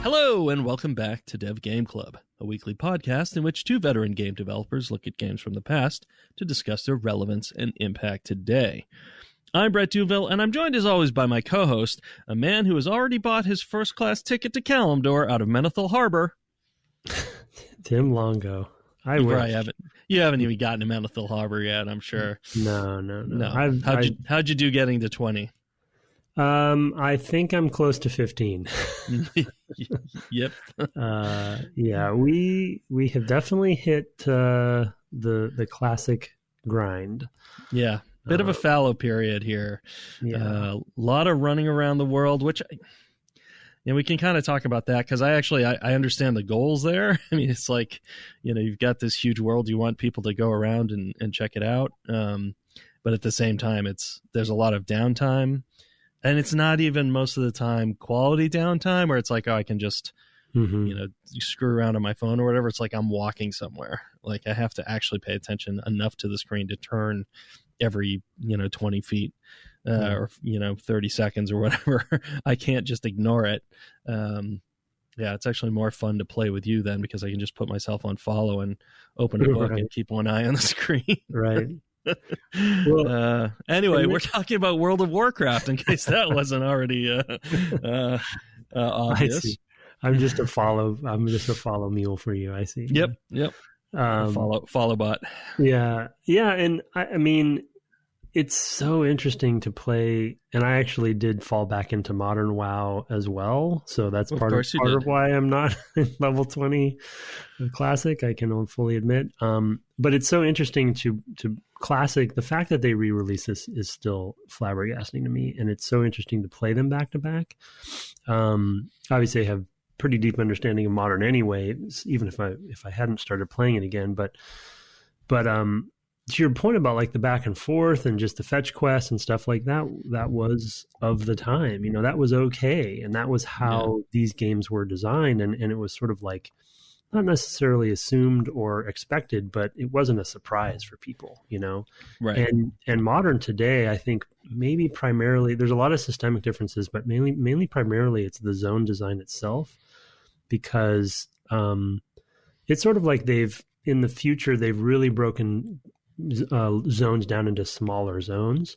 Hello, and welcome back to Dev Game Club, a weekly podcast in which two veteran game developers look at games from the past to discuss their relevance and impact today. I'm Brett Duville, and I'm joined as always by my co-host, a man who has already bought his first-class ticket to Kalimdor out of Menethil Harbor. Tim Longo. You haven't even gotten to Menethil Harbor yet, I'm sure. No. How'd you do getting to 20? I think I'm close to 15. Yep. Yeah, we have definitely hit the classic grind. Yeah, bit of a fallow period here. Yeah. A lot of running around the world, which we can kind of talk about that because I understand the goals there. I mean, it's like, you've got this huge world, you want people to go around and check it out. But at the same time, there's a lot of downtime. And it's not even most of the time quality downtime where it's like, oh, I can just, screw around on my phone or whatever. It's like I'm walking somewhere. Like I have to actually pay attention enough to the screen to turn every, 20 feet or, 30 seconds or whatever. I can't just ignore it. Yeah, it's actually more fun to play with you then because I can just put myself on follow and open a book and keep one eye on the screen. Right. Well, anyway, we're talking about World of Warcraft in case that wasn't already obvious. I see. I'm just a follow mule for you. I see. Yep. Follow bot. Yeah, and I mean, it's so interesting to play, and I actually did fall back into modern WoW as well. So that's part of why I'm not level 20 classic. I can fully admit. But it's so interesting to classic. The fact that they re-release this is still flabbergasting to me, and it's so interesting to play them back to back. Obviously, I have pretty deep understanding of modern anyway, even if I hadn't started playing it again. But to your point about like the back and forth and just the fetch quests and stuff like that, that was of the time, that was okay. And that was how these games were designed. And it was sort of like not necessarily assumed or expected, but it wasn't a surprise for people, Right. And modern today, I think maybe primarily there's a lot of systemic differences, but mainly primarily it's the zone design itself, because it's sort of like in the future, they've really broken zones down into smaller zones.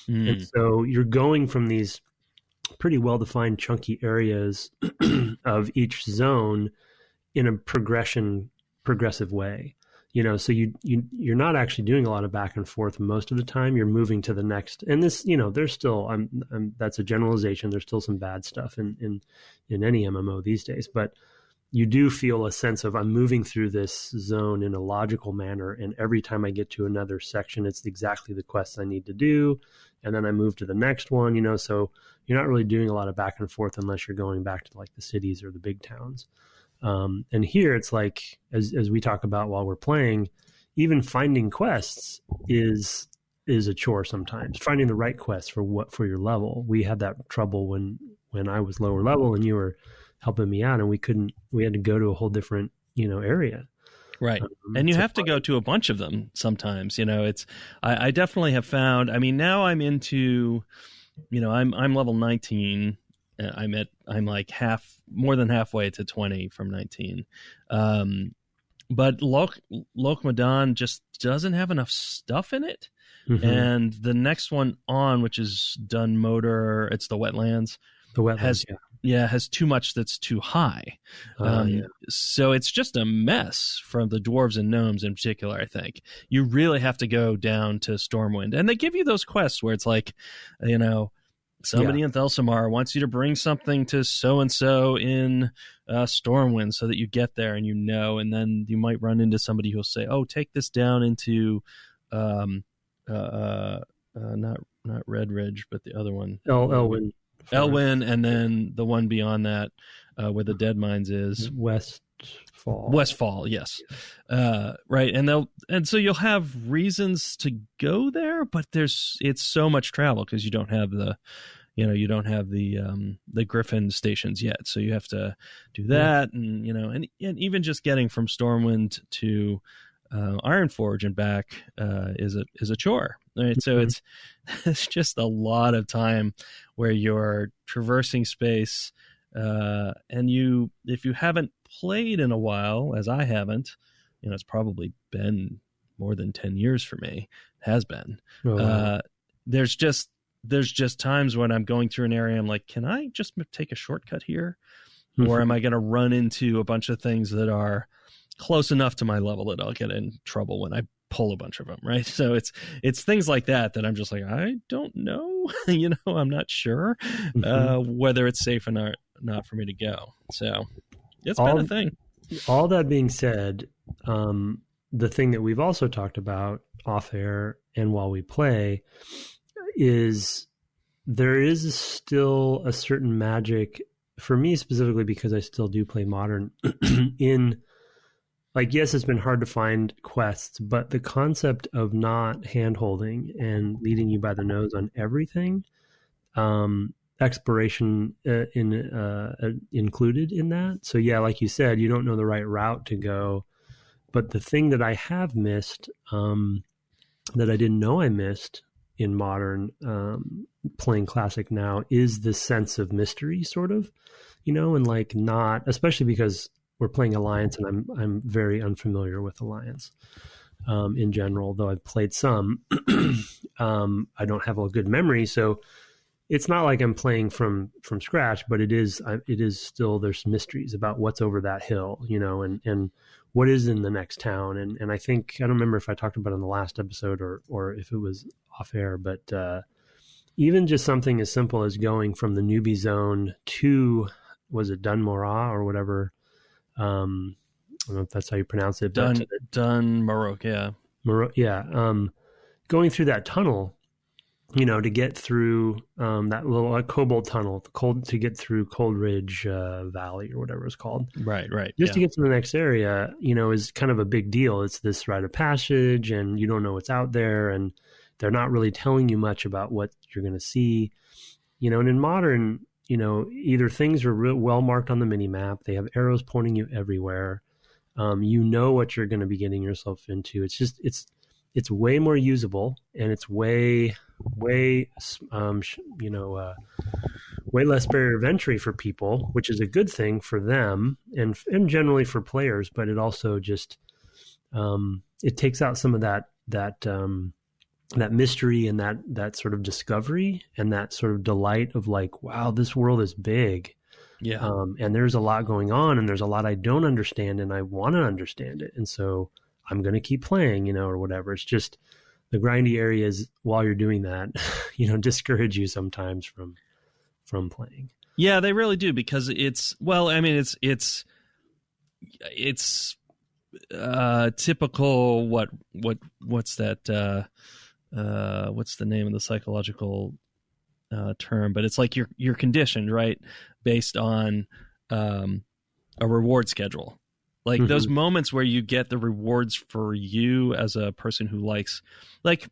And so you're going from these pretty well-defined chunky areas of each zone in a progressive way, so you're not actually doing a lot of back and forth most of the time. You're moving to the next, and this, there's still, that's a generalization. There's still some bad stuff in any MMO these days, but you do feel a sense of I'm moving through this zone in a logical manner. And every time I get to another section, it's exactly the quests I need to do. And then I move to the next one, so you're not really doing a lot of back and forth unless you're going back to like the cities or the big towns. And here it's like, as we talk about while we're playing, even finding quests is a chore sometimes. Finding the right quests for your level. We had that trouble when I was lower level and you were helping me out, and we had to go to a whole different, area. Right. And you have to go to a bunch of them sometimes, I definitely have found, now I'm into, I'm level 19. I'm like more than halfway to 20 from 19. But Lokmadan just doesn't have enough stuff in it. Mm-hmm. And the next one on, which is Dun Morogh, it's the wetlands. Has too much that's too high. So it's just a mess from the dwarves and gnomes in particular, I think. You really have to go down to Stormwind. And they give you those quests where it's like, somebody in Thelsamar wants you to bring something to so-and-so in Stormwind so that you get there and and then you might run into somebody who'll say, oh, take this down into not Red Ridge, but the other one. Elwyn. Elwyn, and then the one beyond that where the Dead Mines is. Westfall, yes. Right, and so you'll have reasons to go there, but it's so much travel because you don't have the Griffin stations yet, so you have to do that, and even just getting from Stormwind to Ironforge and back is a chore, right? So it's just a lot of time where you're traversing space And if you haven't played in a while, as I haven't, it's probably been more than 10 years for me. It has been. Oh, wow. There's just times when I'm going through an area, I'm like, can I just take a shortcut here? Or am I going to run into a bunch of things that are close enough to my level that I'll get in trouble when I pull a bunch of them, right? So it's things like that I'm just like, I don't know. I'm not sure whether it's safe or not for me to go. So it's been a thing. All that being said, the thing that we've also talked about off air and while we play is there is still a certain magic for me specifically, because I still do play Modern in, like, yes, it's been hard to find quests, but the concept of not hand-holding and leading you by the nose on everything, exploration included in that. So yeah, like you said, you don't know the right route to go. But the thing that I have missed, that I didn't know I missed in Modern, playing Classic now, is this sense of mystery, sort of, and like not, especially because we're playing Alliance, and I'm very unfamiliar with Alliance in general. Though I've played some, I don't have a good memory, so it's not like I'm playing from scratch. But it is still, there's mysteries about what's over that hill, and what is in the next town. And I think, I don't remember if I talked about it in the last episode or if it was off air, but even just something as simple as going from the newbie zone to, was it Dun Morogh or whatever? I don't know if that's how you pronounce it. Dun Morogh, yeah. Yeah. Going through that tunnel, to get through that little cobalt tunnel, to get through Coldridge Valley or whatever it's called. Right. Just to get to the next area, is kind of a big deal. It's this rite of passage, and you don't know what's out there, and they're not really telling you much about what you're going to see. And in Modern, either things are real well marked on the mini map. They have arrows pointing you everywhere. What you're going to be getting yourself into. It's just, it's way more usable, and it's way less barrier of entry for people, which is a good thing for them and generally for players. But it also just, it takes out some of that mystery and that sort of discovery and that sort of delight of like, wow, this world is big. Yeah. And there's a lot going on, and there's a lot I don't understand, and I want to understand it. And so I'm going to keep playing, or whatever. It's just the grindy areas while you're doing that, discourage you sometimes from playing. Yeah, they really do, because it's typical. What's that? What's the name of the psychological term? But it's like you're conditioned, right, based on a reward schedule. Like those moments where you get the rewards for you as a person who likes, to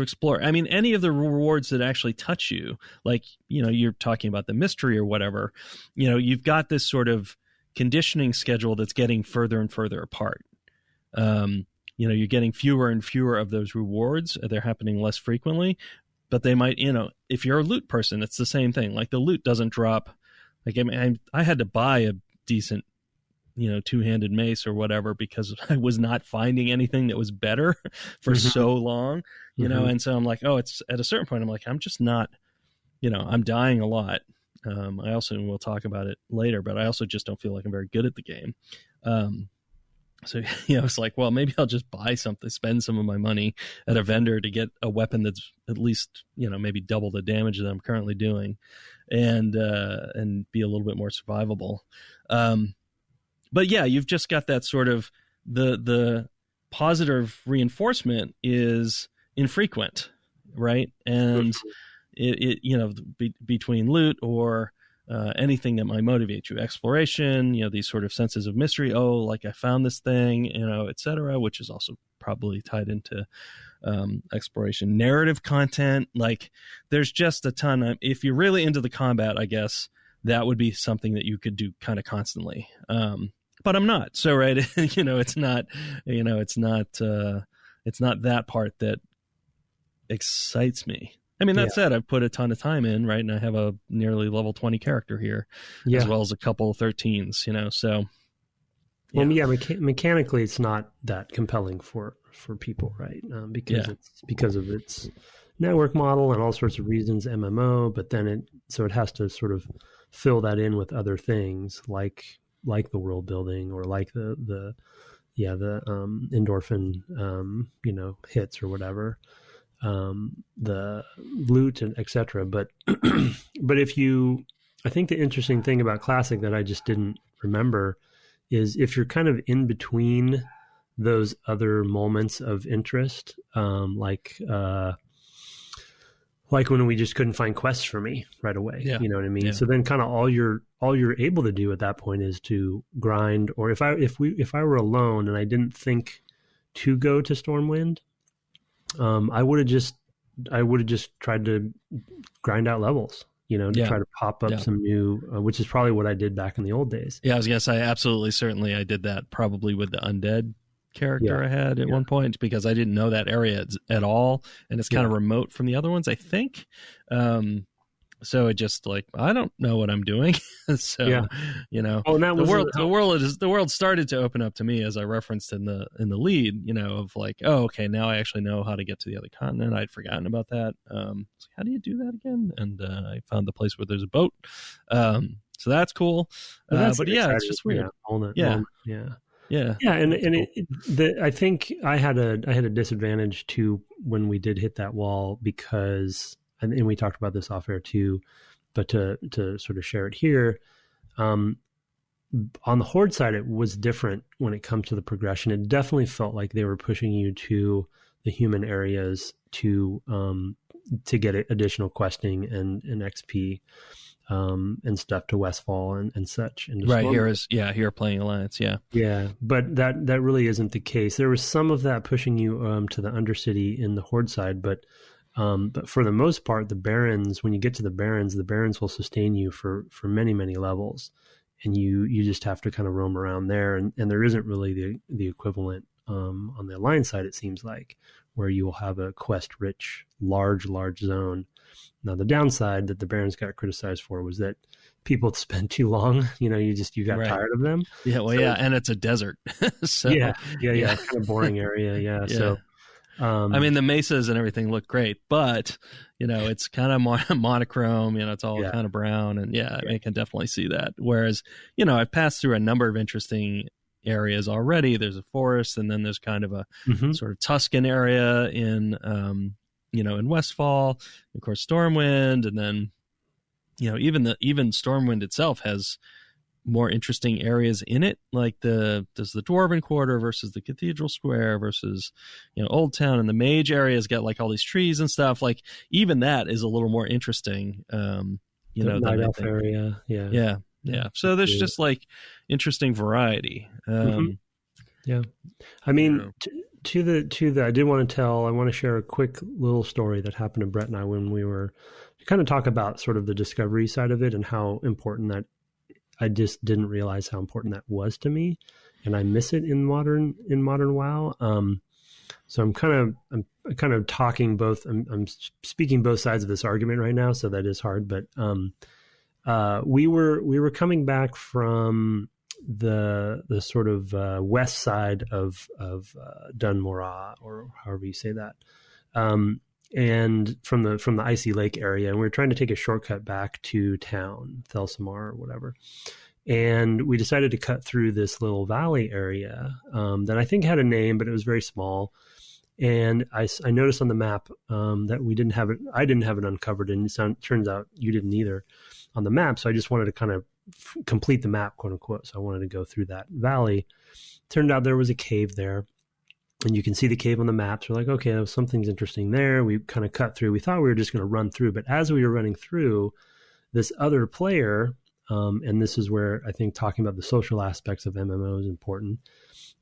explore. I mean, any of the rewards that actually touch you, like, you're talking about the mystery or whatever, you've got this sort of conditioning schedule that's getting further and further apart. You're getting fewer and fewer of those rewards. They're happening less frequently, but they might, if you're a loot person, it's the same thing. Like, the loot doesn't drop. Like, I had to buy a decent, two-handed mace or whatever, because I was not finding anything that was better for so long, and so I'm like, it's at a certain point, I'm like, I'm just not, I'm dying a lot. I also, we'll talk about it later, but I also just don't feel like I'm very good at the game. So, it's like, well, maybe I'll just buy something, spend some of my money at a vendor to get a weapon that's at least, maybe double the damage that I'm currently doing, and be a little bit more survivable. But yeah, you've just got that sort of, the positive reinforcement is infrequent, right? And between loot or anything that might motivate you, exploration, these sort of senses of mystery, like I found this thing, et cetera, which is also probably tied into exploration. Narrative content, like, there's just a ton. If you're really into the combat, I guess that would be something that you could do kind of constantly. But I'm not. So, right, it's not that part that excites me. I mean, that said, I've put a ton of time in, right? And I have a nearly level 20 character here, as well as a couple of 13s, you know, so. Yeah. Well, yeah, mechanically, it's not that compelling for people, right? Because of its network model and all sorts of reasons, MMO, but then it has to sort of fill that in with other things like the world building or like the endorphin, hits or whatever. The loot and etc. But I think the interesting thing about Classic that I just didn't remember is if you're kind of in between those other moments of interest, like when we just couldn't find quests for me right away, you know what I mean? Yeah. So then kind of all you're able to do at that point is to grind, or if I were alone and I didn't think to go to Stormwind, I would have just tried to grind out levels, to try to pop up some new, which is probably what I did back in the old days. Yeah, I was going to say, certainly I did that probably with the undead character I had at one point, because I didn't know that area at all, and it's kind of remote from the other ones, I think. So it just I don't know what I'm doing. So the world started to open up to me, as I referenced in the lead, of okay, now I actually know how to get to the other continent. I'd forgotten about that. How do you do that again? And I found the place where there's a boat. So that's cool. But yeah, it's just weird. I think I had a disadvantage too when we did hit that wall, because, and we talked about this off air too, but to sort of share it here, on the Horde side, it was different when it comes to the progression. It definitely felt like they were pushing you to the human areas to get additional questing and XP. And stuff to Westfall and such. And right, here playing Alliance, Yeah, but that really isn't the case. There was some of that pushing you to the Undercity in the Horde side, but for the most part, the Barrens, when you get to the Barrens will sustain you for many, many levels, and you just have to kind of roam around there, and there isn't really the equivalent on the Alliance side, it seems like, where you will have a quest-rich, large zone. Now, the downside that the Barrens got criticized for was that people spend too long. You got tired of them. Yeah, well, and it's a desert. So, yeah, kind of boring area. Yeah. So, I mean, the mesas and everything look great, but it's kind of monochrome. It's all kind of brown, and I can definitely see that. Whereas, I've passed through a number of interesting areas already. There's a forest, and then there's kind of a sort of Tuscan area in in Westfall, of course, Stormwind, and then, even Stormwind itself has more interesting areas in it, like there's the Dwarven Quarter versus the Cathedral Square versus, Old Town, and the Mage area's got all these trees and stuff. Even that is a little more interesting, the Night Elf area. Yeah. So there's just interesting variety. Yeah. I mean, to the I want to share a quick little story that happened to Brett and I when we were to kind of talk about sort of the discovery side of it and how important that, I just didn't realize how important that was to me, and I miss it in modern WoW. So I'm kind of talking both. I'm speaking both sides of this argument right now, so that is hard. But we were coming back from the sort of west side of Dun Morogh, or however you say that, and from the Icy Lake area, and we were trying to take a shortcut back to town, Thelsamar or whatever. And we decided to cut through this little valley area that I think had a name, but it was very small. And I noticed on the map that we didn't have it. I didn't have it uncovered, and it turns out you didn't either on the map. So I just wanted to kind of complete the map, quote unquote. So I wanted to go through that valley. Turned out there was a cave there, and you can see the cave on the map. So we're like, okay, something's interesting there. We kind of cut through. We thought we were just going to run through, but as we were running through, this other player, and this is where I think talking about the social aspects of MMO is important,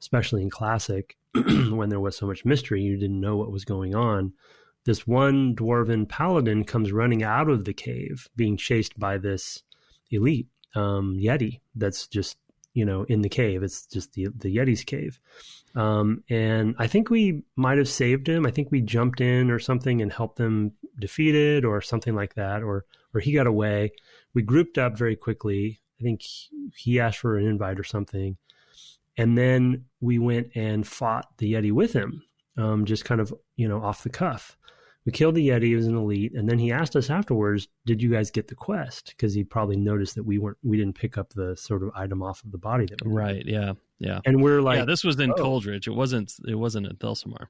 especially in Classic, when there was so much mystery, you didn't know what was going on. This one dwarven paladin comes running out of the cave, being chased by this elite Yeti that's just, in the cave. It's just the Yeti's cave. And I think we might have saved him. I think we jumped in or something and helped them defeat it or something like that, or he got away. We grouped up very quickly. I think he asked for an invite or something. And then we went and fought the Yeti with him, just kind of, off the cuff. We killed the Yeti. It was an elite. And then he asked us afterwards, did you guys get the quest? Because he probably noticed that we didn't pick up the sort of item off of the body that we right. did. Yeah. Yeah. And we're like, yeah, this was in Coldridge. It wasn't in Thelsamar.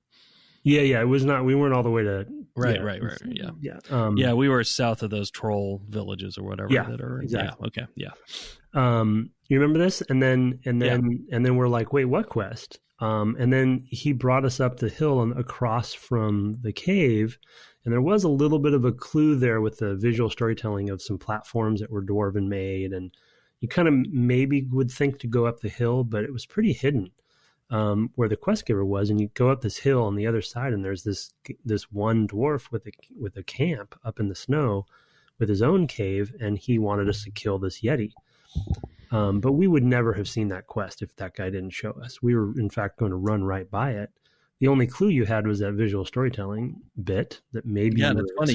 Yeah. It was not, we weren't all the way to. Right. Yeah. Yeah. Yeah. We were south of those troll villages or whatever. Yeah, that are, exactly. Yeah. Okay. Yeah. You remember this? And then we're like, wait, what quest? And then he brought us up the hill and across from the cave. And there was a little bit of a clue there with the visual storytelling of some platforms that were dwarven made. And you kind of maybe would think to go up the hill, but it was pretty hidden, where the quest giver was. And you go up this hill on the other side, and there's this one dwarf with a camp up in the snow with his own cave. And he wanted us to kill this Yeti. But we would never have seen that quest if that guy didn't show us. We were, in fact, going to run right by it. The only clue you had was that visual storytelling bit that maybe. Yeah, that's funny.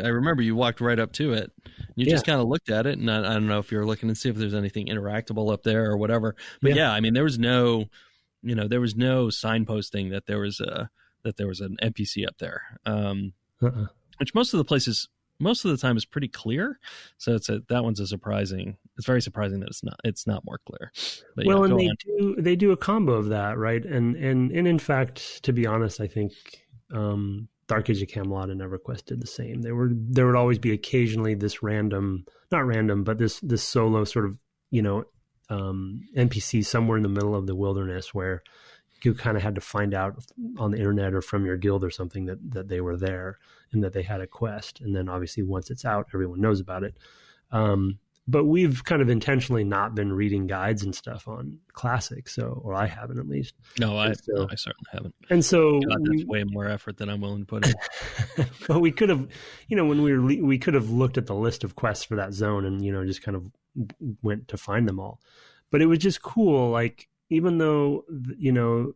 I remember you walked right up to it. You just kind of looked at it, and I don't know if you're looking to see if there's anything interactable up there or whatever. But yeah, I mean, there was no signposting that there was an NPC up there, which most of the time is pretty clear. So that one's surprising. It's very surprising that it's not more clear. But well, yeah, and they do a combo of that, right? And in fact, to be honest, I think Dark Age of Camelot and EverQuest did the same. There would always be occasionally this not random, but this solo sort of NPC somewhere in the middle of the wilderness where you kind of had to find out on the internet or from your guild or something that they were there and that they had a quest. And then obviously once it's out, everyone knows about it. But we've kind of intentionally not been reading guides and stuff on Classic, or I haven't at least. No, I certainly haven't. And so that's way more effort than I'm willing to put in. But we could have, when we could have looked at the list of quests for that zone and just kind of went to find them all. But it was just cool, like, even though,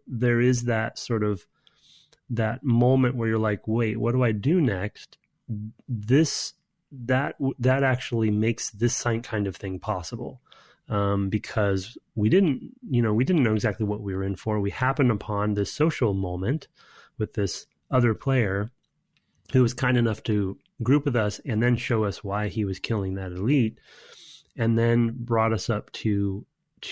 there is that sort of that moment where you're like, wait, what do I do next? That actually makes this kind of thing possible, because we didn't know exactly what we were in for. We happened upon this social moment with this other player who was kind enough to group with us and then show us why he was killing that elite, and then brought us up to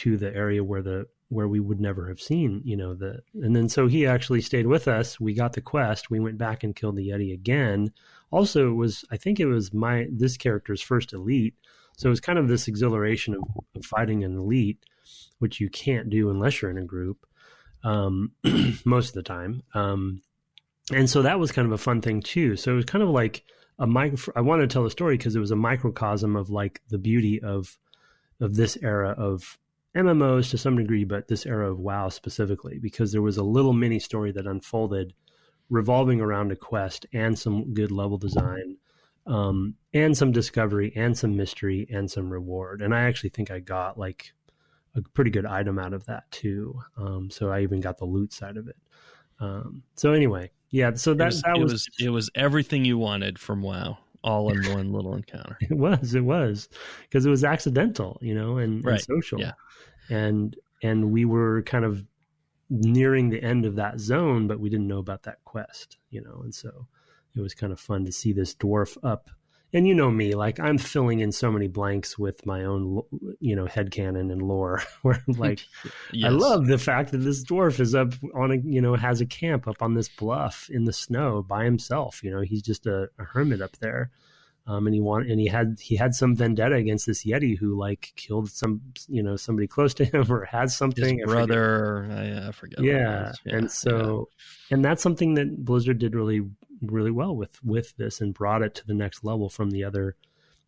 the area where we would never have seen, and then so he actually stayed with us. We got the quest. We went back and killed the Yeti again. Also, I think it was this character's first elite. So it was kind of this exhilaration of fighting an elite, which you can't do unless you're in a group, most of the time. And so that was kind of a fun thing too. So it was kind of like I wanted to tell the story because it was a microcosm of like the beauty of this era of MMOs to some degree, but this era of WoW specifically, because there was a little mini story that unfolded revolving around a quest and some good level design, and some discovery and some mystery and some reward. And I actually think I got like a pretty good item out of that too. So I even got the loot side of it. So anyway, yeah, so it was everything you wanted from WoW. All in one little encounter. It was because it was accidental, and social. Yeah. And we were kind of nearing the end of that zone, but we didn't know about that quest, and so it was kind of fun to see this dwarf up. And me, like I'm filling in so many blanks with my own, headcanon and lore where I'm like, yes. I love the fact that this dwarf is up on has a camp up on this bluff in the snow by himself. He's just a hermit up there. And he had some vendetta against this Yeti who like killed somebody close to him or had something. His brother, I forget. Yeah. And so, and that's something that Blizzard did really, really well with this and brought it to the next level from the other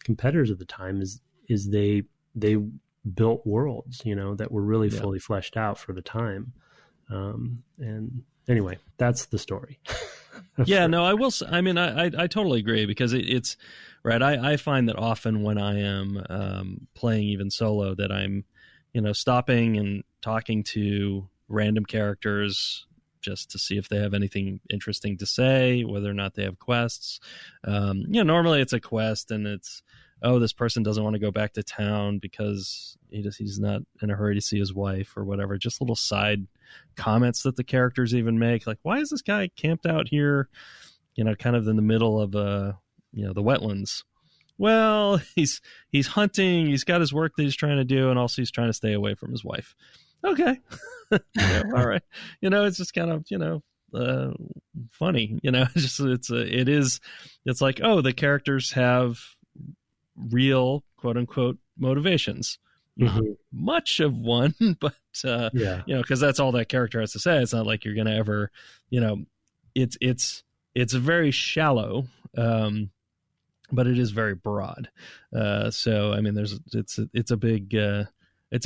competitors at the time is they built worlds, that were really fully fleshed out for the time. And anyway, that's the story. Yeah, no, I will. I mean, I totally agree because it's right. I find that often when I am playing even solo that I'm, stopping and talking to random characters just to see if they have anything interesting to say, whether or not they have quests. Normally it's a quest and it's, oh, this person doesn't want to go back to town because he's not in a hurry to see his wife or whatever. Just little side comments that the characters even make, like, why is this guy camped out here, kind of in the middle of the wetlands? Well, he's hunting, he's got his work that he's trying to do, and also he's trying to stay away from his wife. Okay. All right. It's just kind of, funny, it's like, oh, the characters have real quote unquote motivations. Not much of one, but because that's all that character has to say. It's not like you're going to ever, it's very shallow, but it is very broad. So I mean, it's a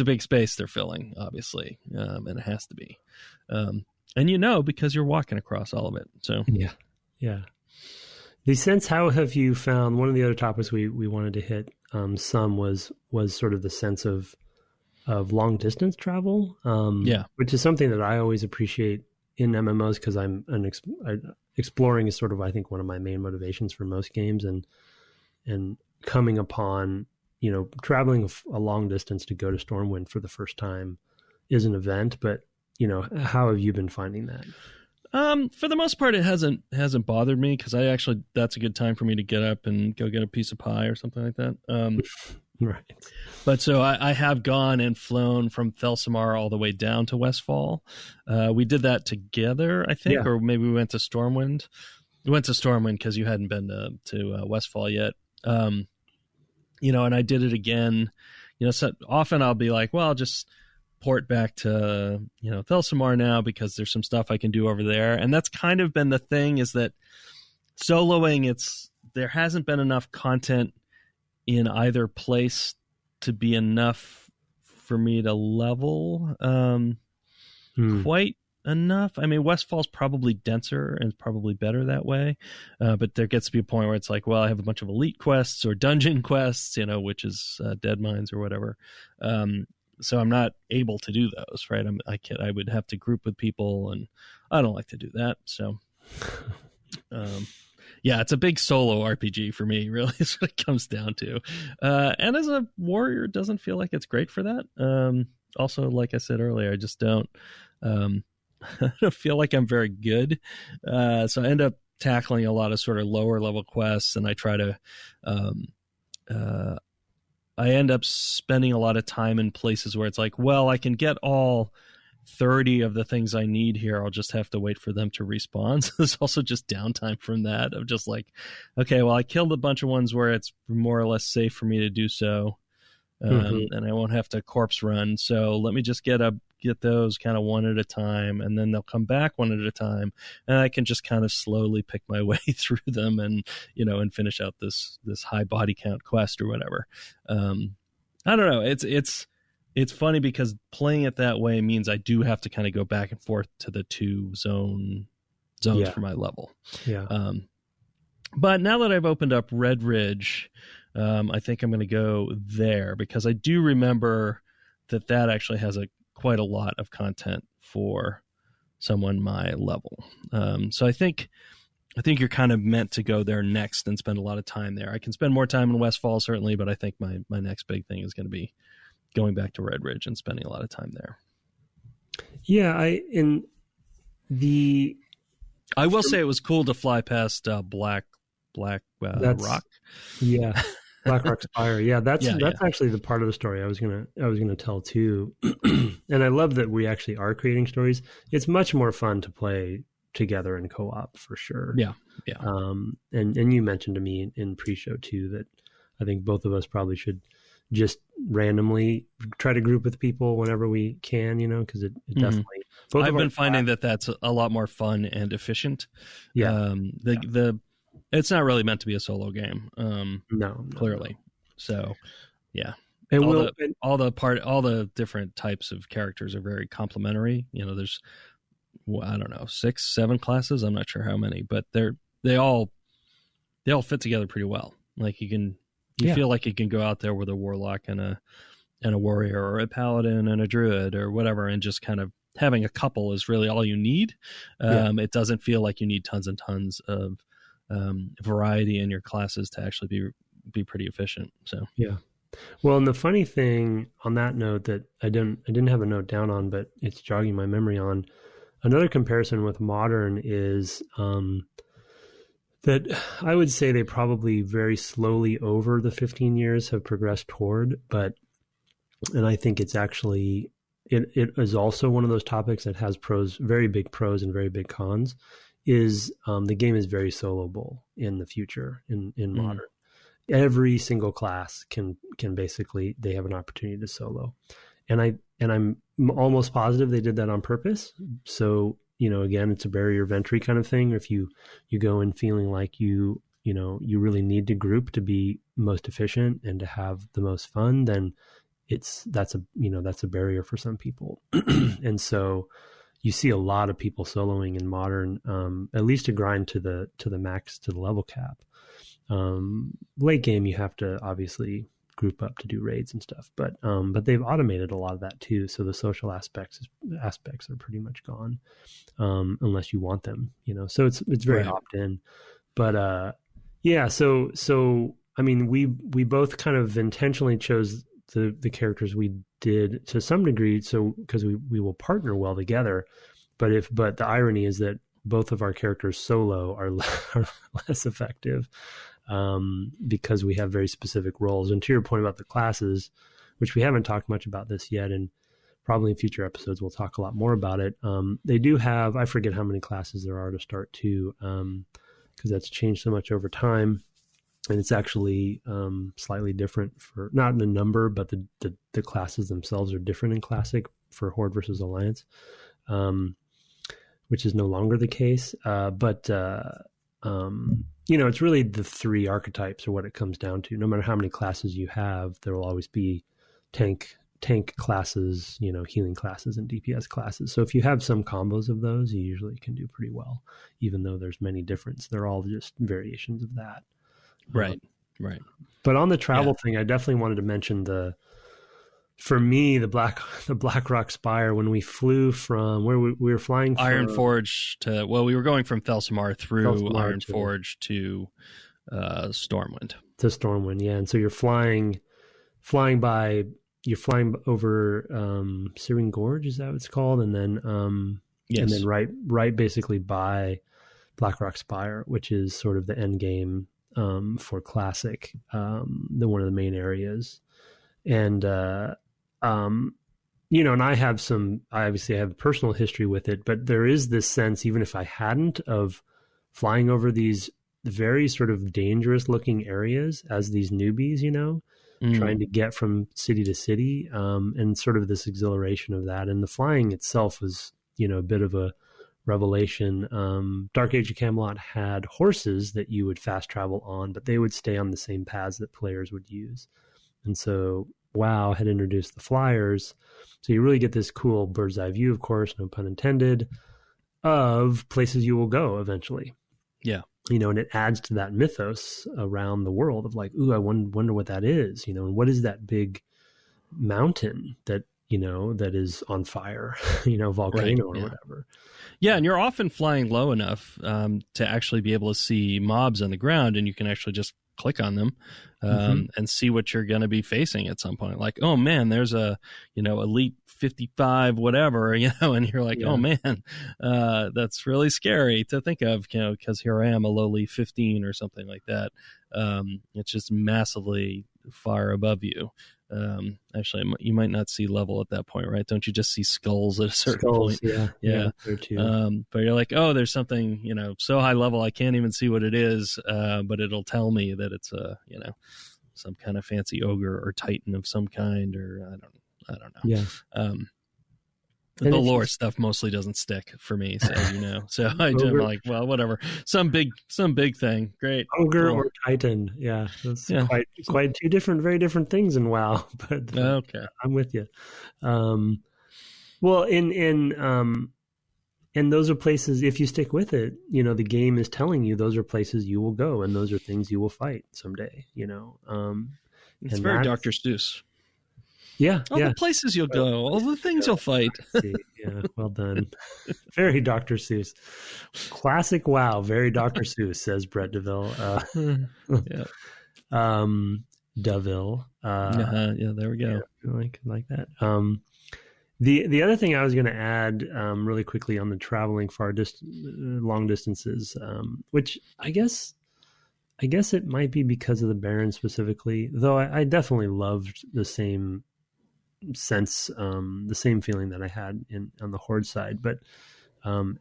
big space they're filling, obviously, and it has to be, and because you're walking across all of it. So yeah. The sense, how have you found, one of the other topics we wanted to hit some was sort of the sense of long distance travel, which is something that I always appreciate in MMOs, because exploring is sort of, I think, one of my main motivations for most games, and coming upon, traveling a long distance to go to Stormwind for the first time is an event. But how have you been finding that? For the most part, it hasn't bothered me, because that's a good time for me to get up and go get a piece of pie or something like that. Right. But so I have gone and flown from Thelsamar all the way down to Westfall. We did that together, I think, or maybe we went to Stormwind. We went to Stormwind because you hadn't been to Westfall yet. And I did it again. So often I'll be like, well, I'll just port back to Thelsamar now, because there's some stuff I can do over there. And that's kind of been the thing, is that soloing, there hasn't been enough content in either place to be enough for me to level quite enough. I mean, Westfall's probably denser and probably better that way, but there gets to be a point where it's like, well, I have a bunch of elite quests or dungeon quests, which is Dead Mines or whatever. So I'm not able to do those, right? I would have to group with people, and I don't like to do that. So, it's a big solo RPG for me, really, is what it comes down to. And as a warrior, it doesn't feel like it's great for that. Also, like I said earlier, I just don't, I don't feel like I'm very good. So I end up tackling a lot of sort of lower level quests, and I try to, I end up spending a lot of time in places where it's like, well, I can get all 30 of the things I need here. I'll just have to wait for them to respawn. So there's also just downtime from that, of just like, okay, well, I killed a bunch of ones where it's more or less safe for me to do so. And I won't have to corpse run. So let me just get those kind of one at a time, and then they'll come back one at a time, and I can just kind of slowly pick my way through them, and and finish out this high body count quest or whatever. I don't know. It's funny, because playing it that way means I do have to kind of go back and forth to the two zones for my level. Yeah. But now that I've opened up Red Ridge, I think I'm going to go there, because I do remember that actually has quite a lot of content for someone my level. So I think you're kind of meant to go there next and spend a lot of time there. I can spend more time in Westfall, certainly, but I think my next big thing is going to be going back to Red Ridge and spending a lot of time there. Yeah, I will say it was cool to fly past Black Rock. Yeah. Black Rock Spire. Yeah, that's actually the part of the story I was gonna tell too. And I love that we actually are creating stories. It's much more fun to play together in co-op, for sure. Yeah. And you mentioned to me in pre-show too that I think both of us probably should just randomly try to group with people whenever we can, because it definitely. I've been finding that that's a lot more fun and efficient. Yeah. It's not really meant to be a solo game. No, clearly. So, yeah. And all the different types of characters are very complementary. There's, I don't know, 6, 7 classes. I'm not sure how many, but they all fit together pretty well. Like you feel like you can go out there with a warlock and and a warrior, or a paladin and a druid, or whatever, and just kind of having a couple is really all you need. It doesn't feel like you need tons and tons of variety in your classes to actually be pretty efficient. So yeah. Well, and the funny thing on that note that I didn't have a note down on, but it's jogging my memory on, another comparison with modern is that I would say they probably very slowly over the 15 years have progressed toward, and I think it's actually, it is also one of those topics that has very big pros and very big cons, is the game is very soloable in the future in modern. Every single class can basically, they have an opportunity to solo. And I'm almost positive they did that on purpose. So, again, it's a barrier of entry kind of thing. If you go in feeling like you really need to group to be most efficient and to have the most fun, then that's a barrier for some people. And so you see a lot of people soloing in modern, at least to grind to the max, to the level cap. Late game, you have to obviously group up to do raids and stuff, but they've automated a lot of that too. So the social aspects are pretty much gone, unless you want them, so it's very opt-in, but, yeah. So, I mean, we both kind of intentionally chose the characters we did to some degree. So, because we will partner well together, but the irony is that both of our characters solo are less effective, because we have very specific roles. And to your point about the classes, which we haven't talked much about this yet, and probably in future episodes we'll talk a lot more about it. They do have, I forget how many classes there are to start too, because that's changed so much over time, and it's actually slightly different for, not in the number, but the classes themselves are different in Classic for Horde versus Alliance, which is no longer the case. It's really the three archetypes are what it comes down to. No matter how many classes you have, there will always be tank classes, healing classes, and DPS classes. So if you have some combos of those, you usually can do pretty well, even though there's many different. They're all just variations of that. Right. But on the travel thing, I definitely wanted to mention for me, the Blackrock Spire, when we flew from where we were flying from Ironforge we were going from Thelsamar through Ironforge to Stormwind. To Stormwind, yeah. And so you're flying over Searing Gorge, is that what it's called? And then yes. And then right basically by Blackrock Spire, which is sort of the end game for Classic, one of the main areas. And and I obviously have personal history with it, but there is this sense, even if I hadn't, of flying over these very sort of dangerous looking areas as these newbies, trying to get from city to city, and sort of this exhilaration of that. And the flying itself was, a bit of a revelation. Dark Age of Camelot had horses that you would fast travel on, but they would stay on the same paths that players would use. And so WoW had introduced the flyers. So you really get this cool bird's eye view, of course, no pun intended, of places you will go eventually. Yeah. And it adds to that mythos around the world of like, ooh, I wonder what that is, and what is that big mountain that, that is on fire, volcano or whatever. Yeah. And you're often flying low enough to actually be able to see mobs on the ground, and you can actually just click on them and see what you're going to be facing at some point. Like, oh man, there's a, elite 55, whatever, and you're like, oh man, that's really scary to think of, because here I am, a lowly 15 or something like that. It's just massively far above you. Actually, you might not see level at that point, right? Don't you just see skulls at a certain point? Yeah. But you're like, oh, there's something, so high level I can't even see what it is, but it'll tell me that it's some kind of fancy ogre or titan of some kind, or I don't know. Yeah. The lore stuff mostly doesn't stick for me, so So I'm like, well, whatever. Some big thing. Great. Ogre or Titan. Yeah. That's quite two very different things in WoW. But okay. I'm with you. Well, and those are places, if you stick with it, the game is telling you those are places you will go, and those are things you will fight someday, It's very Dr. Seuss. Yeah, All yeah. the places you'll go, all the things you'll fight. See, yeah, well done. Very Dr. Seuss. Classic WoW, very Dr. Seuss, says Brett DeVille. Yeah. DeVille. Yeah, there we go. Yeah, like that. The other thing I was going to add really quickly on the traveling long distances, which I guess it might be because of the Barrens specifically, though I definitely loved the same sense, the same feeling that I had on the Horde side. But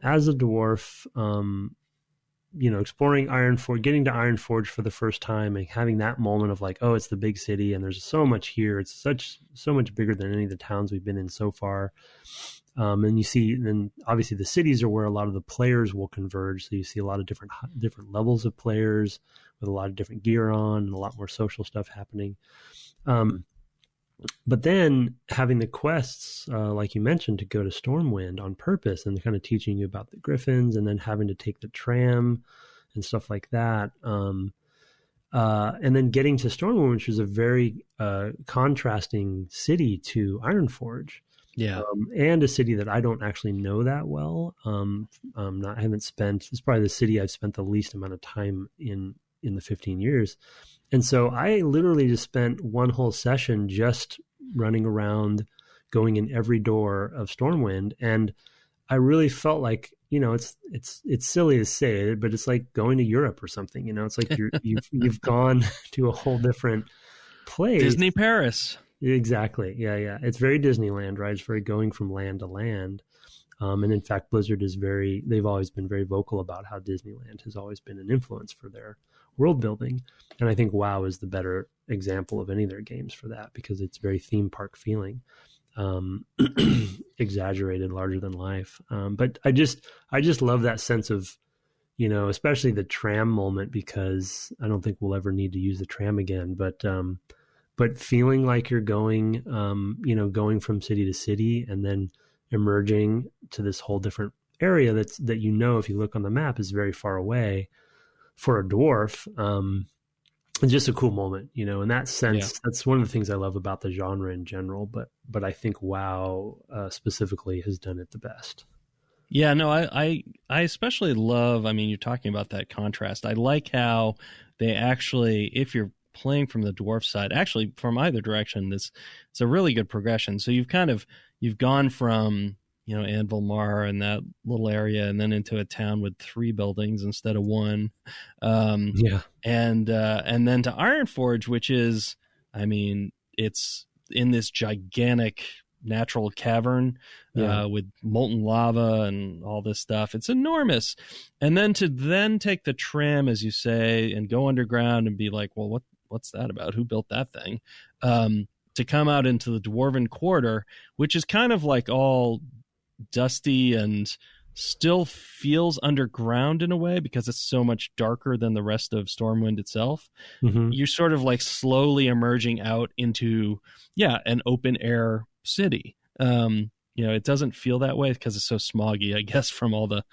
as a dwarf, exploring Ironforge, getting to Ironforge for the first time and having that moment of like, oh, it's the big city and there's so much here. It's so much bigger than any of the towns we've been in so far. And you see, then obviously the cities are where a lot of the players will converge. So you see a lot of different levels of players with a lot of different gear on and a lot more social stuff happening. But then having the quests, like you mentioned, to go to Stormwind on purpose and kind of teaching you about the griffins and then having to take the tram and stuff like that. And then getting to Stormwind, which is a very contrasting city to Ironforge. Yeah. And a city that I don't actually know that well. It's probably the city I've spent the least amount of time in the 15 years. And so I literally just spent one whole session just running around, going in every door of Stormwind. And I really felt like, it's silly to say it, but it's like going to Europe or something. It's like you've gone to a whole different place. Disney Paris. Exactly. Yeah. It's very Disneyland, right? It's very going from land to land. And in fact, Blizzard they've always been very vocal about how Disneyland has always been an influence for their world building. And I think WoW is the better example of any of their games for that, because it's very theme park feeling, exaggerated, larger than life. But I just love that sense of, especially the tram moment, because I don't think we'll ever need to use the tram again, but feeling like you're going, going from city to city and then emerging to this whole different area that if you look on the map is very far away for a dwarf. It's just a cool moment, in that sense. Yeah. That's one of the things I love about the genre in general, but I think WoW specifically has done it the best. Yeah, no, I especially love, you're talking about that contrast. I like how they actually, if you're playing from the dwarf side, actually from either direction, it's a really good progression. So you've gone from, Anvil Mar and that little area, and then into a town with 3 buildings instead of 1. And then to Ironforge, which is, it's in this gigantic natural cavern with molten lava and all this stuff. It's enormous. And then to take the tram, as you say, and go underground and be like, well, what's that about? Who built that thing? To come out into the Dwarven Quarter, which is kind of like all dusty and still feels underground in a way because it's so much darker than the rest of Stormwind itself. Mm-hmm. You're sort of like slowly emerging out into, an open air city. It doesn't feel that way because it's so smoggy, I guess, from all the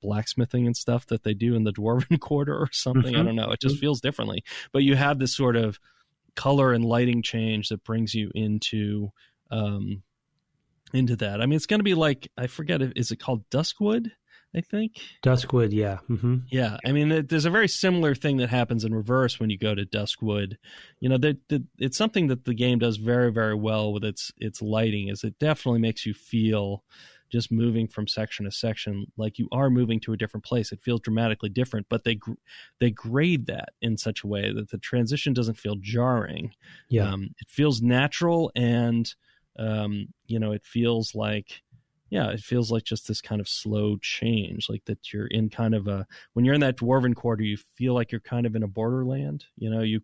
blacksmithing and stuff that they do in the Dwarven Quarter or something. Mm-hmm. I don't know. It just feels differently. But you have this sort of color and lighting change that brings you into that. It's going to be like, I forget, is it called Duskwood? I think Duskwood. Yeah. Mm-hmm. Yeah. There's a very similar thing that happens in reverse when you go to Duskwood. It's something that the game does very, very well with its lighting, is it definitely makes you feel, just moving from section to section, like you are moving to a different place. It feels dramatically different, but they grade that in such a way that the transition doesn't feel jarring. Yeah. It feels natural, and it feels like just this kind of slow change, like that you're in kind of when you're in that Dwarven Quarter, you feel like you're kind of in a borderland. You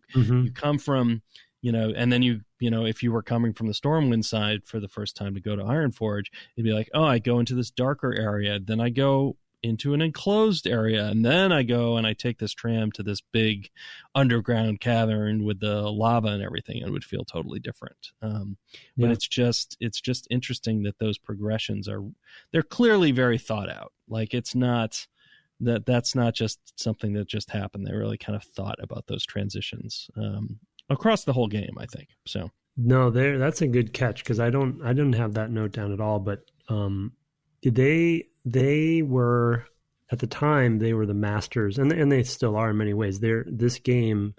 come from, and then if you were coming from the Stormwind side for the first time to go to Ironforge, it'd be like, oh, I go into this darker area, then I go into an enclosed area, and then I go and I take this tram to this big underground cavern with the lava and everything. It would feel totally different. But it's just interesting that those progressions they're clearly very thought out. Like, it's not that's not just something that just happened. They really kind of thought about those transitions across the whole game, I think. So No, there. That's a good catch because I didn't have that note down at all. But they were at the time they were the masters, and they still are in many ways. This game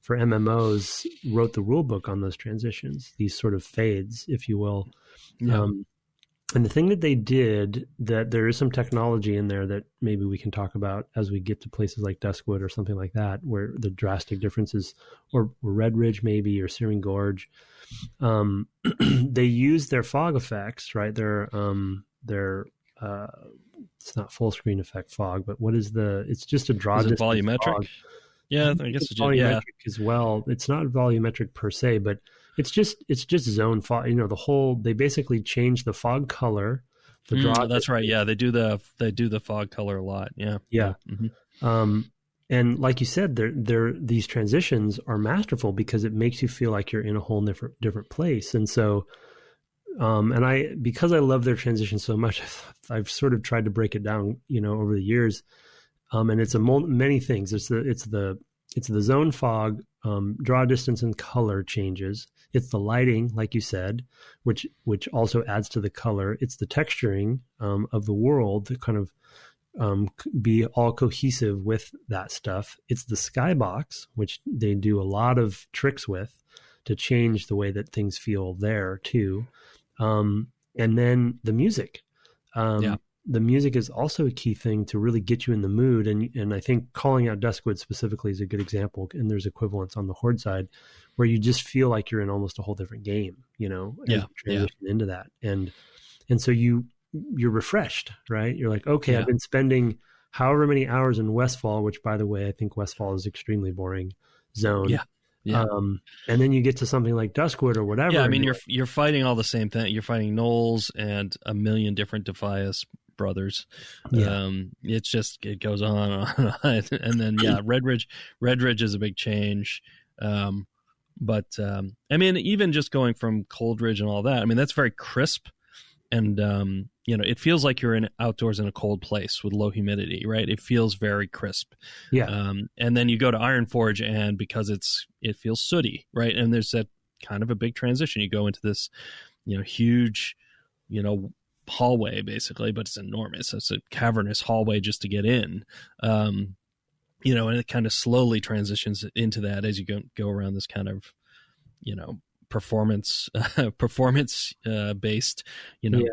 for MMOs wrote the rule book on those transitions, these sort of fades, if you will. Yeah. And the thing that they did, that there is some technology in there that maybe we can talk about as we get to places like Duskwood or something like that, where the drastic differences, or Red Ridge maybe, or Searing Gorge, they use their fog effects, right? It's not full screen effect fog, but it's just a draw Is it distance volumetric? fog. Yeah, I guess it's volumetric yeah. as well. It's not volumetric per se, but it's just zone fog. They basically change the fog color. The draw. That's right. Yeah, they do the fog color a lot. Yeah. Yeah. Mm-hmm. And like you said, these transitions are masterful because it makes you feel like you're in a whole different place. And so, because I love their transition so much, I've sort of tried to break it down, over the years. And it's many things. It's the zone fog, draw distance and color changes. It's the lighting, like you said, which also adds to the color. It's the texturing of the world to kind of be all cohesive with that stuff. It's the skybox, which they do a lot of tricks with to change the way that things feel there too. And then the music. The music is also a key thing to really get you in the mood. And I think calling out Duskwood specifically is a good example. And there's equivalents on the Horde side where you just feel like you're in almost a whole different game, as you transition into that. And so you're refreshed, right? You're like, okay, I've been spending however many hours in Westfall, which by the way, I think Westfall is extremely boring zone. Yeah. Yeah. And then you get to something like Duskwood or whatever. Yeah, I mean, you're fighting all the same thing. You're fighting gnolls and a million different Defias brothers. Yeah. It goes on and on. And then Red Ridge is a big change. But I mean, even just going from Coldridge and all that, I mean, that's very crisp. And it feels like you're outdoors in a cold place with low humidity, right? It feels very crisp. Yeah. And then you go to Ironforge, and because it feels sooty, right? And there's that kind of a big transition. You go into this, huge, hallway basically, but it's enormous. It's a cavernous hallway just to get in. And it kind of slowly transitions into that as you go around this kind of, performance based, I don't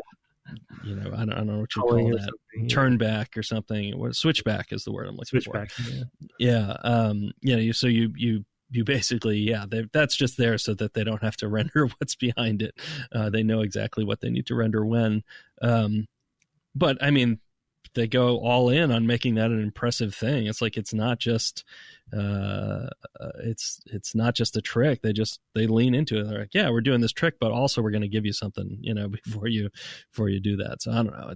know what you call that, turn back or something. Switchback is the word I'm looking for. So you basically, that's just there so that they don't have to render what's behind it. They know exactly what they need to render when. But I mean, they go all in on making that an impressive thing. It's like, it's not just it's not just a trick. They lean into it. They're like, yeah, we're doing this trick, but also we're going to give you something, before you do that. So I don't know.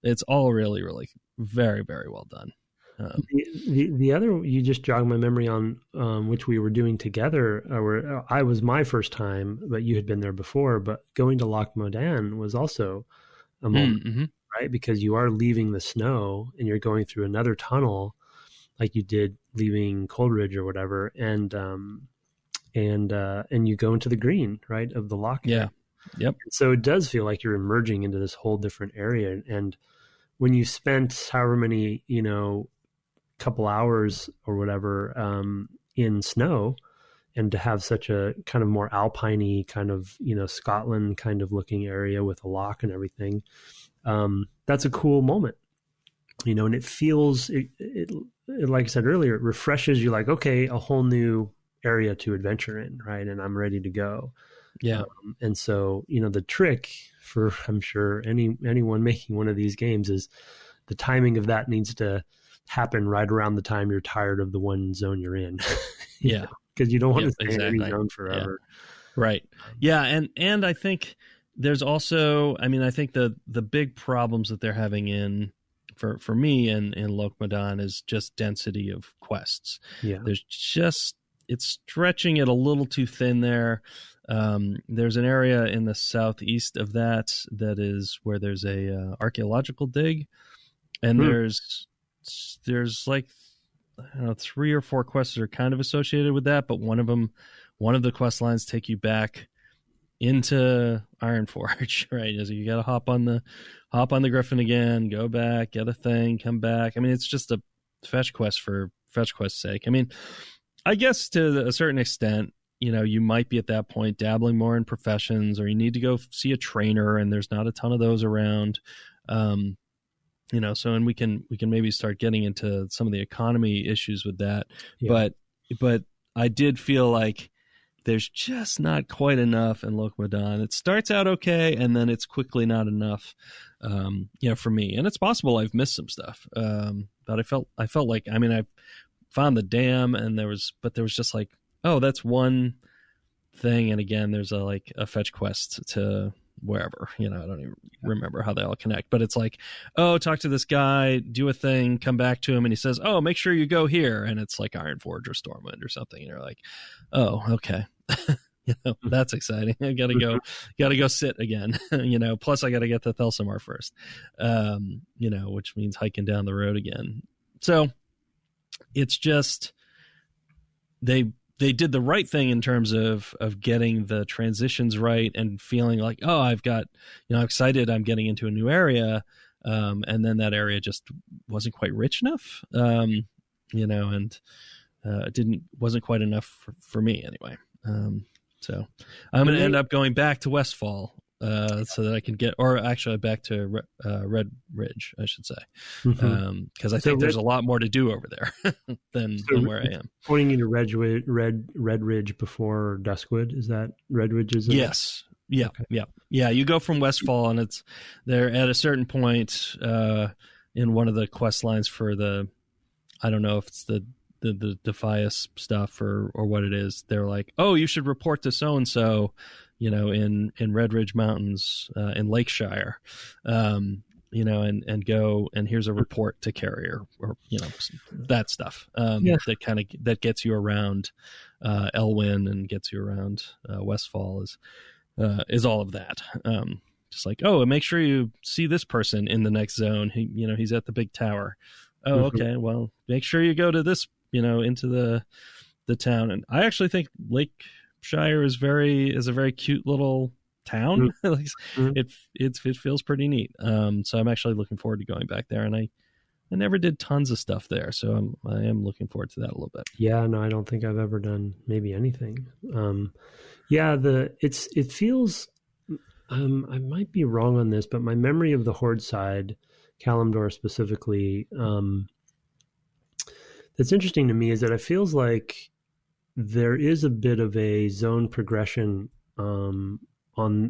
It's all really, really very, very well done. The other, you just jogged my memory on, which we were doing together, or I was my first time, but you had been there before, but going to Loch Modan was also a moment, right? Because you are leaving the snow and you're going through another tunnel like you did leaving Coldridge or whatever. And you go into the green, right, of the loch. Yeah. Yep. So it does feel like you're emerging into this whole different area. And when you spent however many, couple hours or whatever in snow, and to have such a kind of more alpine-y kind of, Scotland kind of looking area with a loch and everything, that's a cool moment, and it feels, it like I said earlier, it refreshes you, like, okay, a whole new area to adventure in, right? And I'm ready to go. Yeah. And so, the trick for, I'm sure, anyone making one of these games is the timing of that needs to happen right around the time you're tired of the one zone you're in. Yeah. Because you don't want to stay in any zone forever. Yeah. Right. Yeah. And I think there's also, I mean, I think the big problems that they're having for me in Loch Modan is just density of quests. Yeah. It's stretching it a little too thin there. There's an area in the southeast of that is where there's a archaeological dig, and there's like, I don't know, 3 or 4 quests that are kind of associated with that, but one of them one of the quest lines take you back into Ironforge, right? So you got to hop on the Griffin again, go back, get a thing, come back. I mean, it's just a fetch quest for fetch quest's sake. I mean, I guess to a certain extent, you might be at that point dabbling more in professions, or you need to go see a trainer, and there's not a ton of those around. So, and we can maybe start getting into some of the economy issues with that. Yeah. But I did feel like there's just not quite enough in Lokmadan. It starts out okay, and then it's quickly not enough, for me. And it's possible I've missed some stuff. But I felt like, I mean, I found the dam, and there was just like, oh, that's one thing. And again, there's a fetch quest to wherever, I don't even remember how they all connect, but it's like, oh, talk to this guy, do a thing, come back to him, and he says, oh, make sure you go here, and it's like Ironforge or Stormwind or something, and you're like, oh, okay. That's exciting. I gotta go sit again. Plus I gotta get to Thelsamar first, which means hiking down the road again. So it's just they did the right thing in terms of getting the transitions right and feeling like, oh, I've got, I'm excited, I'm getting into a new area. And then that area just wasn't quite rich enough, and wasn't quite enough for me anyway. So I'm going to end up going back to Westfall, so that I can get, or actually back to Red Ridge, I should say, because I think there's a lot more to do over there than where I am. Pointing you to Red Ridge before Duskwood, is that Red Ridge? Yes. Yeah, okay. Yeah. You go from Westfall, and it's there at a certain point in one of the quest lines for the, I don't know if it's the Defias stuff or what it is. They're like, oh, you should report to so and so, in Red Ridge Mountains in Lakeshire, and go, and here's a report to carrier, or that stuff that gets you around Elwyn and gets you around Westfall is all of that. Just like, oh, and make sure you see this person in the next zone. He's at the big tower. Oh, okay. Well, make sure you go to this, into the town. And I actually think Lakeshire is a very cute little town. It feels pretty neat. So I'm actually looking forward to going back there. And I never did tons of stuff there, so I am looking forward to that a little bit. Yeah, no, I don't think I've ever done maybe anything. It feels. I might be wrong on this, but my memory of the Horde side, Kalimdor specifically, that's interesting to me is that it feels like there is a bit of a zone progression on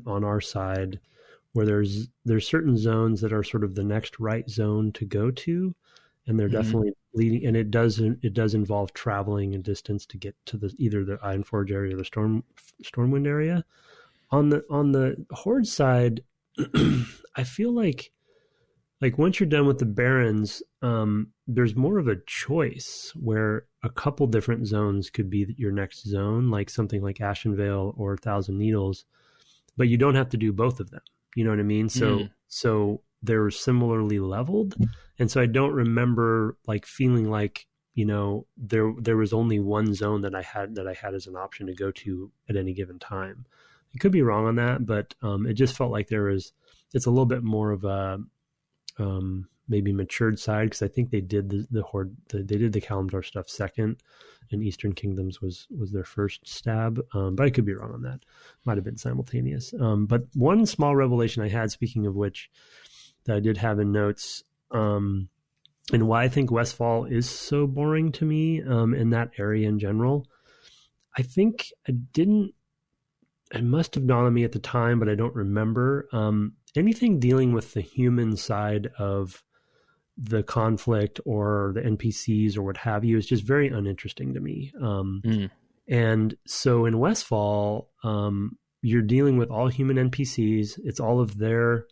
our side, where there's certain zones that are sort of the next right zone to go to, and they're definitely leading. And it does involve traveling a distance to get to either the Ironforge area or the Stormwind area. On the Horde side, I feel like once you're done with the Barrens, there's more of a choice where a couple different zones could be your next zone, like something like Ashenvale or Thousand Needles, but you don't have to do both of them. You know what I mean? So they're similarly leveled. And so I don't remember feeling like, there was only one zone that I had as an option to go to at any given time. I could be wrong on that, but it just felt like it's a little bit more of a maybe matured side, because I think they did the Horde, they did the Kalimdor stuff second, and Eastern Kingdoms was their first stab. But I could be wrong on that. Might have been simultaneous. But one small revelation I had, speaking of which, that I did have in notes, and why I think Westfall is so boring to me, in that area in general. I think it must have dawned on me at the time, but I don't remember. Anything dealing with the human side of the conflict or the NPCs or what have you is just very uninteresting to me. And so in Westfall, you're dealing with all human NPCs. It's all of their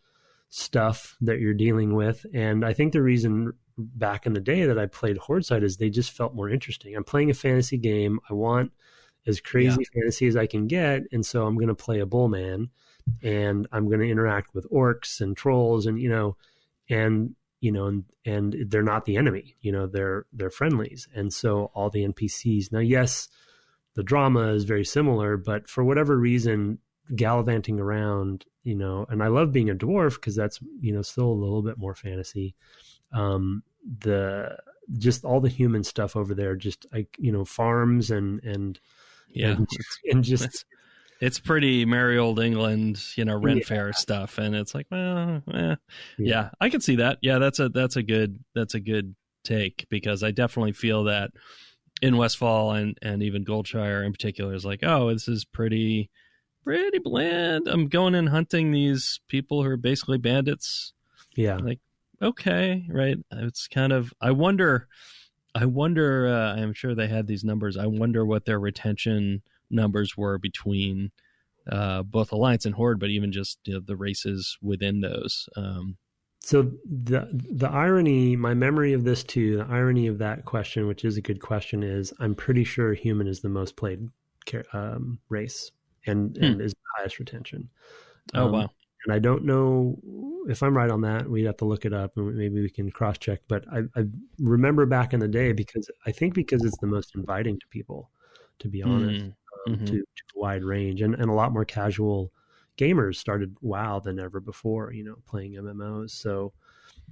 stuff that you're dealing with. And I think the reason back in the day that I played Horde side is they just felt more interesting. I'm playing a fantasy game. I want as crazy fantasy as I can get. And so I'm going to play a bullman, and I'm going to interact with orcs and trolls, and they're not the enemy, they're friendlies. And so all the NPCs now, yes, the drama is very similar, but for whatever reason, gallivanting around, and I love being a dwarf because that's, still a little bit more fantasy. Just all the human stuff over there, just like, farms and just it's pretty merry old England, Ren Fair stuff. And it's like, well, yeah, I can see that. Yeah. That's a good take, because I definitely feel that in Westfall and even Goldshire in particular is like, oh, this is pretty bland. I'm going and hunting these people who are basically bandits. Yeah. Like, okay, right. It's kind of, I wonder, I'm sure they had these numbers. I wonder what their retention numbers were between both Alliance and Horde, but even just the races within those. So the irony, my memory of this too, the irony of that question, which is a good question, is I'm pretty sure human is the most played race and is the highest retention. Oh, wow. And I don't know if I'm right on that. We'd have to look it up and maybe we can cross check. But I remember back in the day, because it's the most inviting to people, to be honest, to a wide range, and a lot more casual gamers started WoW than ever before, playing MMOs. So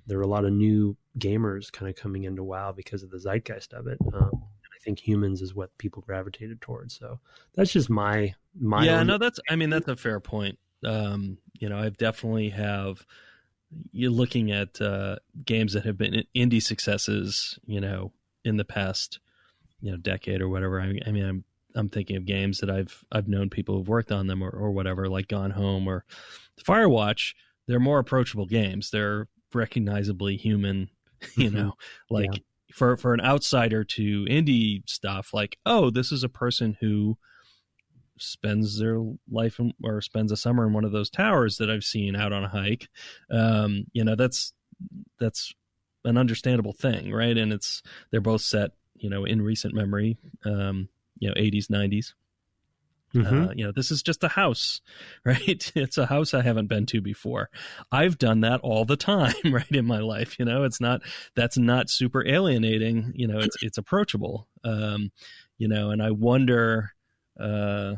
there were a lot of new gamers kind of coming into WoW because of the zeitgeist of it. And I think humans is what people gravitated towards. So that's just my yeah, no, that's a fair point. I've definitely you're looking at games that have been indie successes, in the past, decade or whatever. I'm thinking of games that I've known people who've worked on them or whatever, like Gone Home or Firewatch. They're more approachable games. They're recognizably human, for an outsider to indie stuff, like, oh, this is a person who spends their life or spends a summer in one of those towers that I've seen out on a hike. That's an understandable thing, right? And they're both set, in recent memory, 80s, 90s. This is just a house, right? It's a house I haven't been to before. I've done that all the time, right, in my life. That's not super alienating. It's approachable. And I wonder, I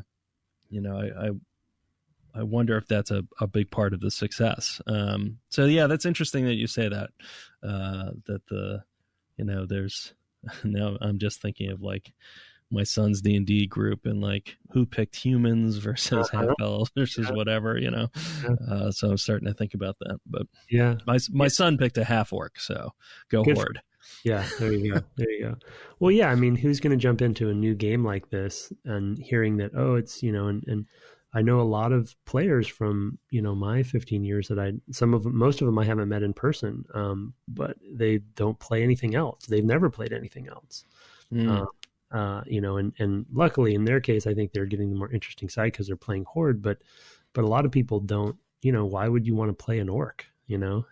wonder if that's a big part of the success. So yeah, that's interesting that you say that, there's, now I'm just thinking of like my son's D&D group and like who picked humans versus half elves versus whatever, so I'm starting to think about that, but yeah, my son picked a half orc, so go Horde. Yeah, there you go. Well, yeah, who's going to jump into a new game like this and hearing that, oh, it's, and I know a lot of players from, my 15 years that most of them I haven't met in person, but they don't play anything else. They've never played anything else. And luckily in their case, I think they're getting the more interesting side because they're playing Horde, but a lot of people don't, why would you want to play an orc? You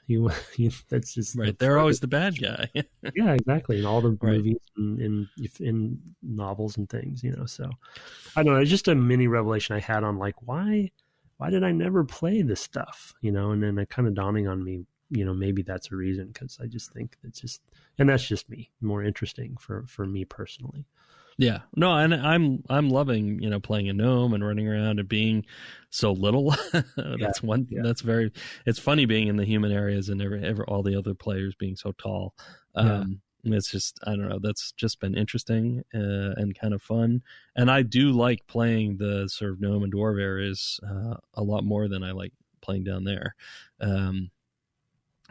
that's just right. They're always the bad guy. Yeah, exactly. In all the movies and in novels and things, so I don't know. It's just a mini revelation I had on like, why did I never play this stuff? And then it kind of dawning on me, maybe that's a reason, because I just think and that's just me, more interesting for me personally. Yeah, no, and I'm loving, playing a gnome and running around and being so little. That's one. Yeah. That's very. It's funny being in the human areas and all the other players being so tall. It's just, I don't know. That's just been interesting and kind of fun. And I do like playing the sort of gnome and dwarf areas a lot more than I like playing down there.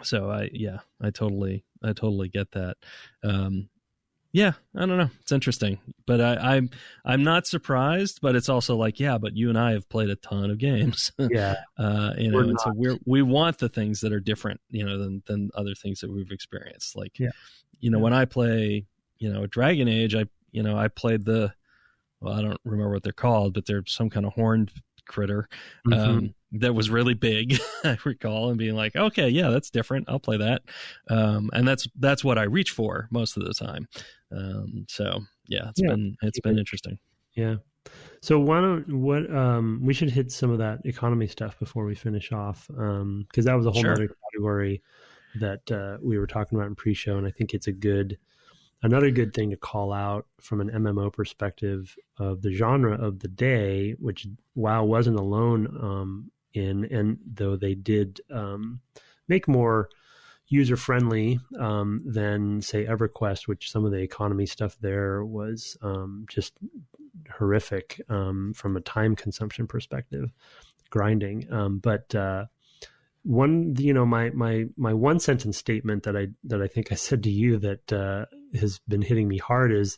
So I totally get that. Yeah, I don't know. It's interesting, but I'm not surprised. But it's also like, yeah, but you and I have played a ton of games. Yeah, and so we want the things that are different, than other things that we've experienced. Like, when I play, Dragon Age, I played I don't remember what they're called, but they're some kind of horned critter that was really big. I recall and being like, okay, yeah, that's different. I'll play that. And that's what I reach for most of the time. So yeah, it's been interesting. Yeah. So we should hit some of that economy stuff before we finish off. Cause that was a whole other category that we were talking about in pre-show. And I think it's a good another good thing to call out from an MMO perspective of the genre of the day, which WoW wasn't alone in, and though they did make more user-friendly than, say, EverQuest, which some of the economy stuff there was just horrific from a time consumption perspective, grinding. But one, my one sentence statement that I think I said to you that has been hitting me hard is,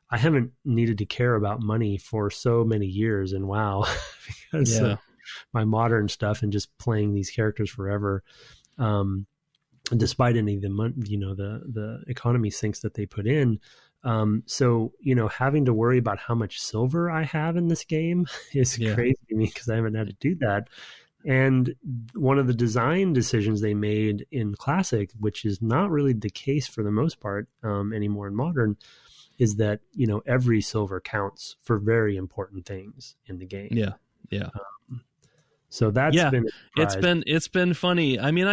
I haven't needed to care about money for so many years in WoW because of my modern stuff and just playing these characters forever. Despite any of the the economy sinks that they put in. So, having to worry about how much silver I have in this game is crazy to me because I haven't had to do that. And one of the design decisions they made in Classic, which is not really the case for the most part anymore in Modern, is that, every silver counts for very important things in the game. Yeah. Yeah. So that's been a surprise. It's been funny. I mean,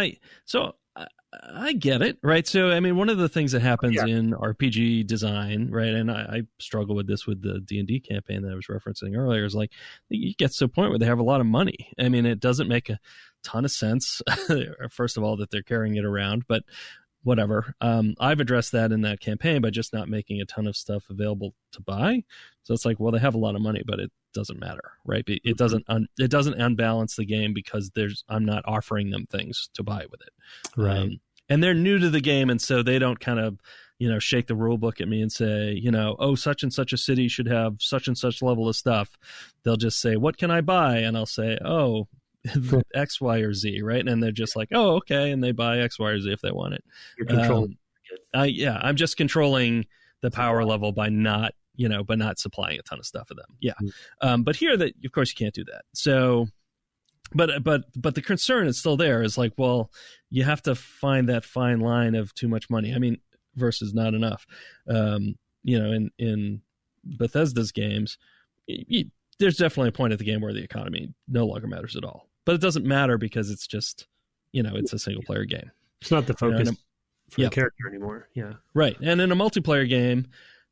I get it, right? So, I mean, one of the things that happens in RPG design, right, and I struggle with this with the D&D campaign that I was referencing earlier, is like, you get to a point where they have a lot of money. I mean, it doesn't make a ton of sense, first of all, that they're carrying it around, but whatever. I've addressed that in that campaign by just not making a ton of stuff available to buy. So it's like, well, they have a lot of money, but it doesn't matter, right? It doesn't unbalance the game because I'm not offering them things to buy with it, right? And they're new to the game, and so they don't kind of shake the rule book at me and say, oh, such and such a city should have such and such level of stuff. They'll just say, what can I buy? And I'll say, oh, X, Y, or Z, right? And they're just like, oh, okay, and they buy X, Y, or Z if they want it. You're controlling. I'm just controlling the power level by not supplying a ton of stuff for them. Yeah. Mm-hmm. But here, that of course you can't do that. So, but the concern is still there. Is like, well, you have to find that fine line of too much money. I mean, versus not enough. In Bethesda's games, there's definitely a point at the game where the economy no longer matters at all. But it doesn't matter because it's just, it's a single player game. It's not the focus for the character anymore. Yeah. Right. And in a multiplayer game,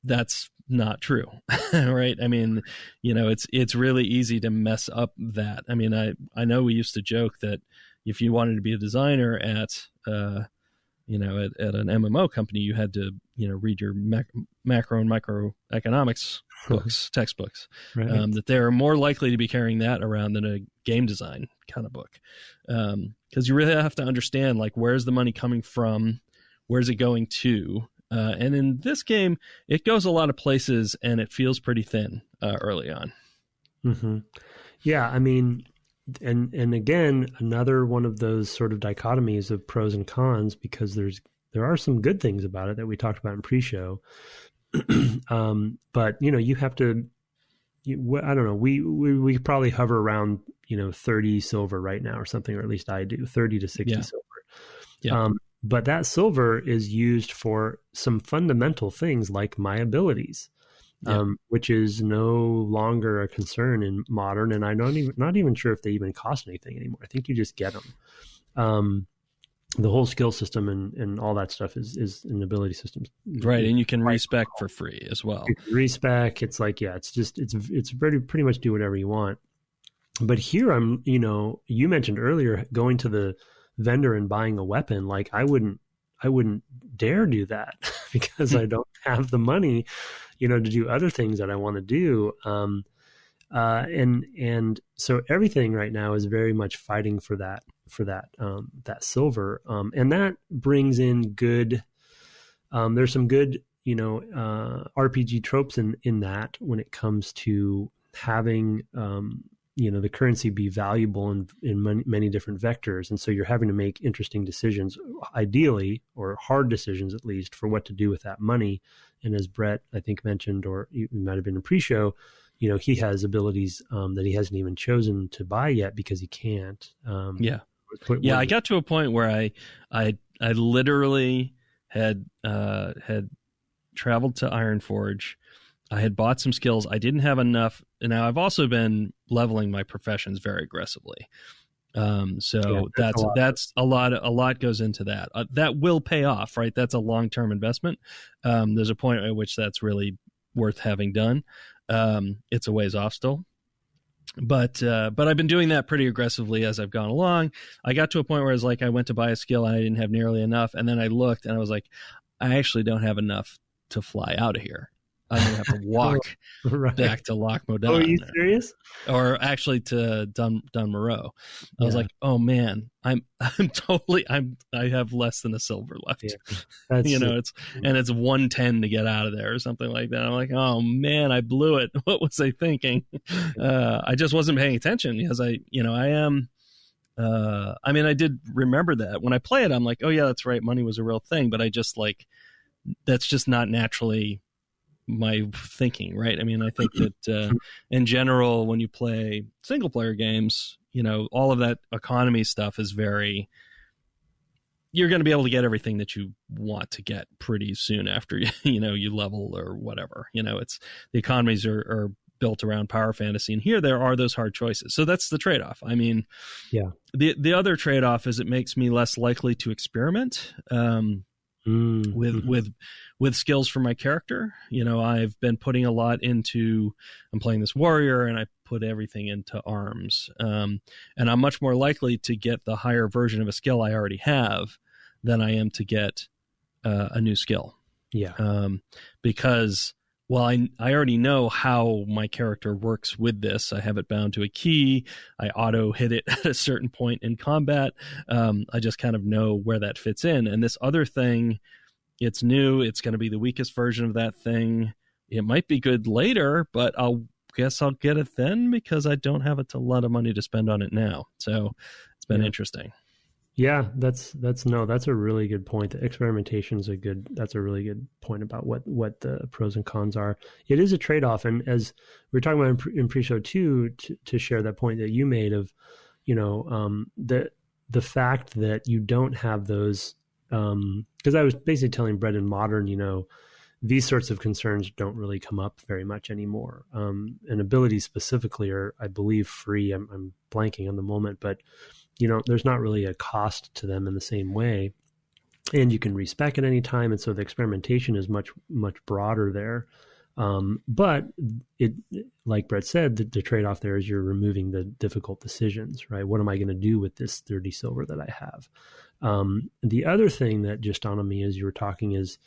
that's not true. Right. I mean, it's really easy to mess up that. I mean, I know we used to joke that if you wanted to be a designer at an MMO company, you had to, read your macro and microeconomics books, textbooks, right. That they're more likely to be carrying that around than a game design kind of book. Because you really have to understand, like, where's the money coming from? Where's it going to? And in this game, it goes a lot of places and it feels pretty thin early on. Mm-hmm. Yeah. I mean, and again, another one of those sort of dichotomies of pros and cons, because there are some good things about it that we talked about in pre-show. But you have to, I don't know, we probably hover around, 30 silver right now or something, or at least I do, 30 to 60 silver. Yeah. But that silver is used for some fundamental things like my abilities, which is no longer a concern in Modern. And I'm not even sure if they even cost anything anymore. I think you just get them. The whole skill system and all that stuff is an ability system. Right. And you can respec for free as well. Respec. It's like, it's pretty much do whatever you want. But here you mentioned earlier going to the vendor and buying a weapon. Like I wouldn't dare do that because I don't have the money, to do other things that I want to do. And so everything right now is very much fighting for that silver. And that brings in good, there's some good, RPG tropes in that when it comes to having, the currency be valuable in many different vectors. And so you're having to make interesting decisions, ideally, or hard decisions at least, for what to do with that money. And as Brett, I think, mentioned, or it might have been a pre-show, he has abilities that he hasn't even chosen to buy yet because he can't. I got to a point where I literally had traveled to Ironforge. I had bought some skills. I didn't have enough. And now I've also been leveling my professions very aggressively. So that's a lot goes into that. That will pay off, right? That's a long-term investment. There's a point at which that's really worth having done. It's a ways off still. But I've been doing that pretty aggressively as I've gone along. I got to a point where I was like, I went to buy a skill and I didn't have nearly enough. And then I looked and I was like, I actually don't have enough to fly out of here. I'm going to have to walk back to Loch Modan. Oh, are you serious? Or actually to Dun Morogh. I was like, oh man, I have less than a silver left. Yeah, it's 110 to get out of there or something like that. I'm like, oh man, I blew it. What was I thinking? I just wasn't paying attention because I did remember that when I play it, I'm like, oh yeah, that's right. Money was a real thing, but I just that's just not naturally my thinking, right? I mean, I think that in general, when you play single player games, all of that economy stuff is you're going to be able to get everything that you want to get pretty soon after you level or whatever. It's the economies are built around power fantasy, and here there are those hard choices. So that's the trade-off. I mean, yeah. The other trade-off is it makes me less likely to experiment with skills for my character. I've been putting a lot into, I'm playing this warrior and I put everything into arms. And I'm much more likely to get the higher version of a skill I already have than I am to get a new skill. Yeah. Because, I already know how my character works with this. I have it bound to a key. I auto hit it at a certain point in combat. I just kind of know where that fits in. And this other thing, it's new. It's going to be the weakest version of that thing. It might be good later, but I'll get it then because I don't have a lot of money to spend on it now. So it's been interesting. Yeah, that's a really good point. The experimentation is that's a really good point about what the pros and cons are. It is a trade-off. And as we were talking about in pre-show too, to share that point that you made of, the fact that you don't have those, because I was basically telling Brett in Modern, these sorts of concerns don't really come up very much anymore. And abilities specifically are, I believe, free. I'm blanking on the moment, but there's not really a cost to them in the same way, and you can respec at any time. And so the experimentation is much, much broader there. But it, like Brett said, the trade-off there is you're removing the difficult decisions, right? What am I going to do with this 30 silver that I have? The other thing that just dawned on me as you were talking is,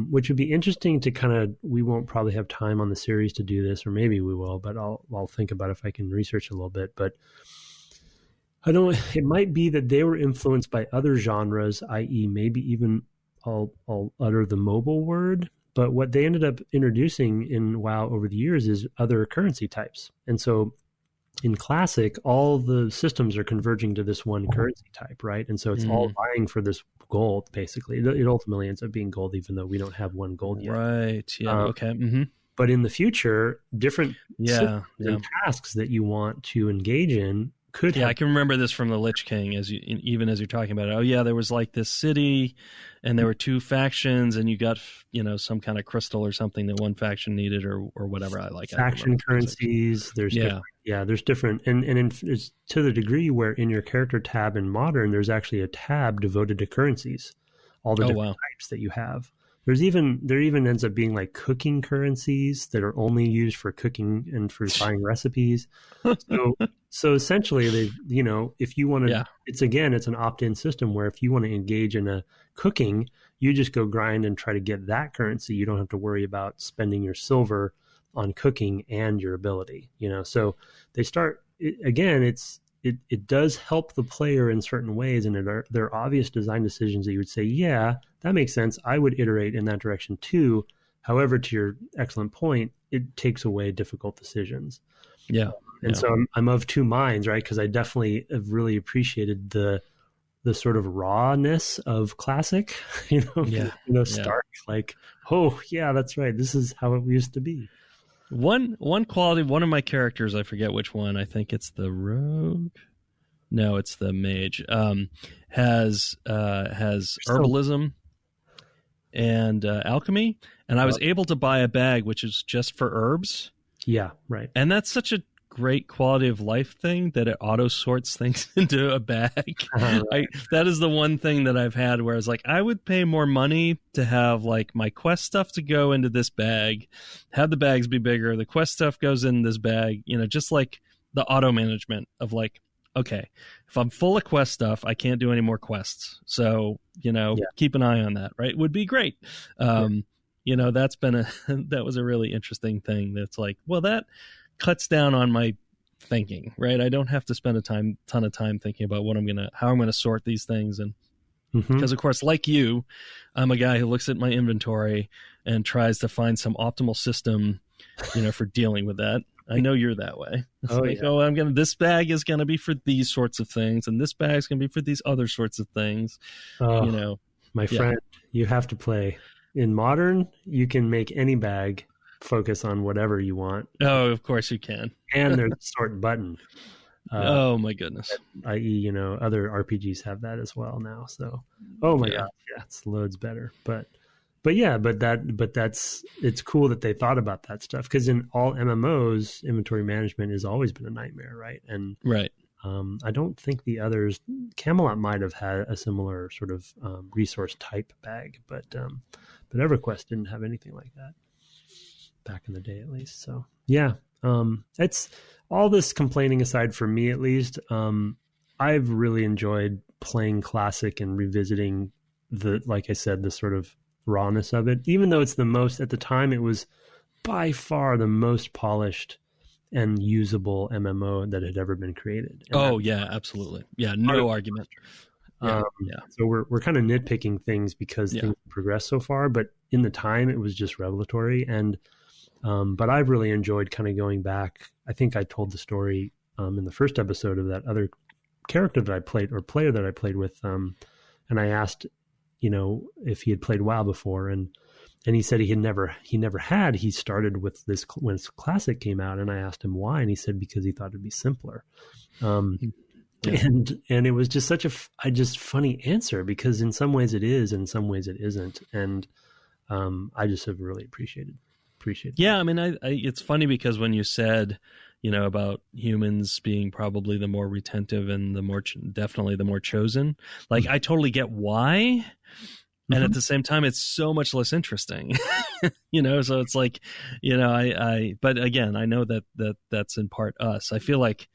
which would be interesting to we won't probably have time on the series to do this, or maybe we will, but I'll think about if I can research a little bit. But it might be that they were influenced by other genres, i.e. maybe even I'll utter the mobile word, but what they ended up introducing in WoW over the years is other currency types. And so in Classic, all the systems are converging to this one currency type, right? And so it's all vying for this gold, basically. It ultimately ends up being gold, even though we don't have one gold yet. Right, yeah, okay. Mm-hmm. But in the future, different systems and tasks that you want to engage in could have. I can remember this from the Lich King, even as you're talking about it. Oh yeah, there was like this city, and there were two factions, and you got some kind of crystal or something that one faction needed, or whatever. Faction currencies. There's different, and it's to the degree where in your character tab in Modern, there's actually a tab devoted to currencies, all the different types that you have. There even ends up being like cooking currencies that are only used for cooking and for buying recipes. So essentially, if you want to, it's an opt-in system where if you want to engage in a cooking, you just go grind and try to get that currency. You don't have to worry about spending your silver on cooking and your ability. So they start again. It does help the player in certain ways, and there are obvious design decisions that you would say, yeah, that makes sense. I would iterate in that direction too. However, to your excellent point, it takes away difficult decisions. Yeah. And so I'm of two minds, right? Because I definitely have really appreciated the sort of rawness of Classic, stark, like, oh yeah, that's right. This is how it used to be. One quality, one of my characters, I forget which one, I think it's the rogue. No, it's the mage. Has herbalism and alchemy, and I was able to buy a bag which is just for herbs. Yeah, right. And that's such a great quality of life thing that it auto sorts things into a bag. Right. That is the one thing that I've had where it's like, I would pay more money to have like my quest stuff to go into this bag, have the bags be bigger. The quest stuff goes in this bag, just like the auto management of like, okay, if I'm full of quest stuff, I can't do any more quests. So, keep an eye on that, right? Would be great. That's been that was a really interesting thing. That's like, well, that cuts down on my thinking, right? I don't have to spend a ton of time thinking about how I'm going to sort these things. And because of course, like you, I'm a guy who looks at my inventory and tries to find some optimal system, for dealing with that. I know you're that way. It's this bag is going to be for these sorts of things, and this bag is going to be for these other sorts of things. My friend, you have to play. In Modern, you can make any bag focus on whatever you want. Oh, of course you can. And there's a sort button. Oh my goodness. I.e., other RPGs have that as well now. So, oh my gosh, it's loads better. But it's cool that they thought about that stuff, because in all MMOs, inventory management has always been a nightmare, right? And right. I don't think the others, Camelot might have had a similar sort of resource type bag, but EverQuest didn't have anything like that back in the day, at least. So it's all this complaining aside, for me at least. I've really enjoyed playing Classic and revisiting like I said, the sort of rawness of it, even though it's at the time, it was by far the most polished and usable MMO that had ever been created. And absolutely. Yeah, no argument. So we're kind of nitpicking things because things progress so far, but in the time it was just revelatory. And but I've really enjoyed kind of going back. I think I told the story in the first episode of that other character that I played, or player that I played with, and I asked, if he had played WoW before, and he said he never had. He started with this when Classic came out, and I asked him why, and he said because he thought it'd be simpler. And it was just such a funny answer, because in some ways it is, and in some ways it isn't. And I just have really appreciated. Yeah, I mean, it's funny because when you said, about humans being probably the more retentive and definitely the more chosen, like I totally get why. And at the same time, it's so much less interesting, so it's like, but again, I know that's in part us. I feel like,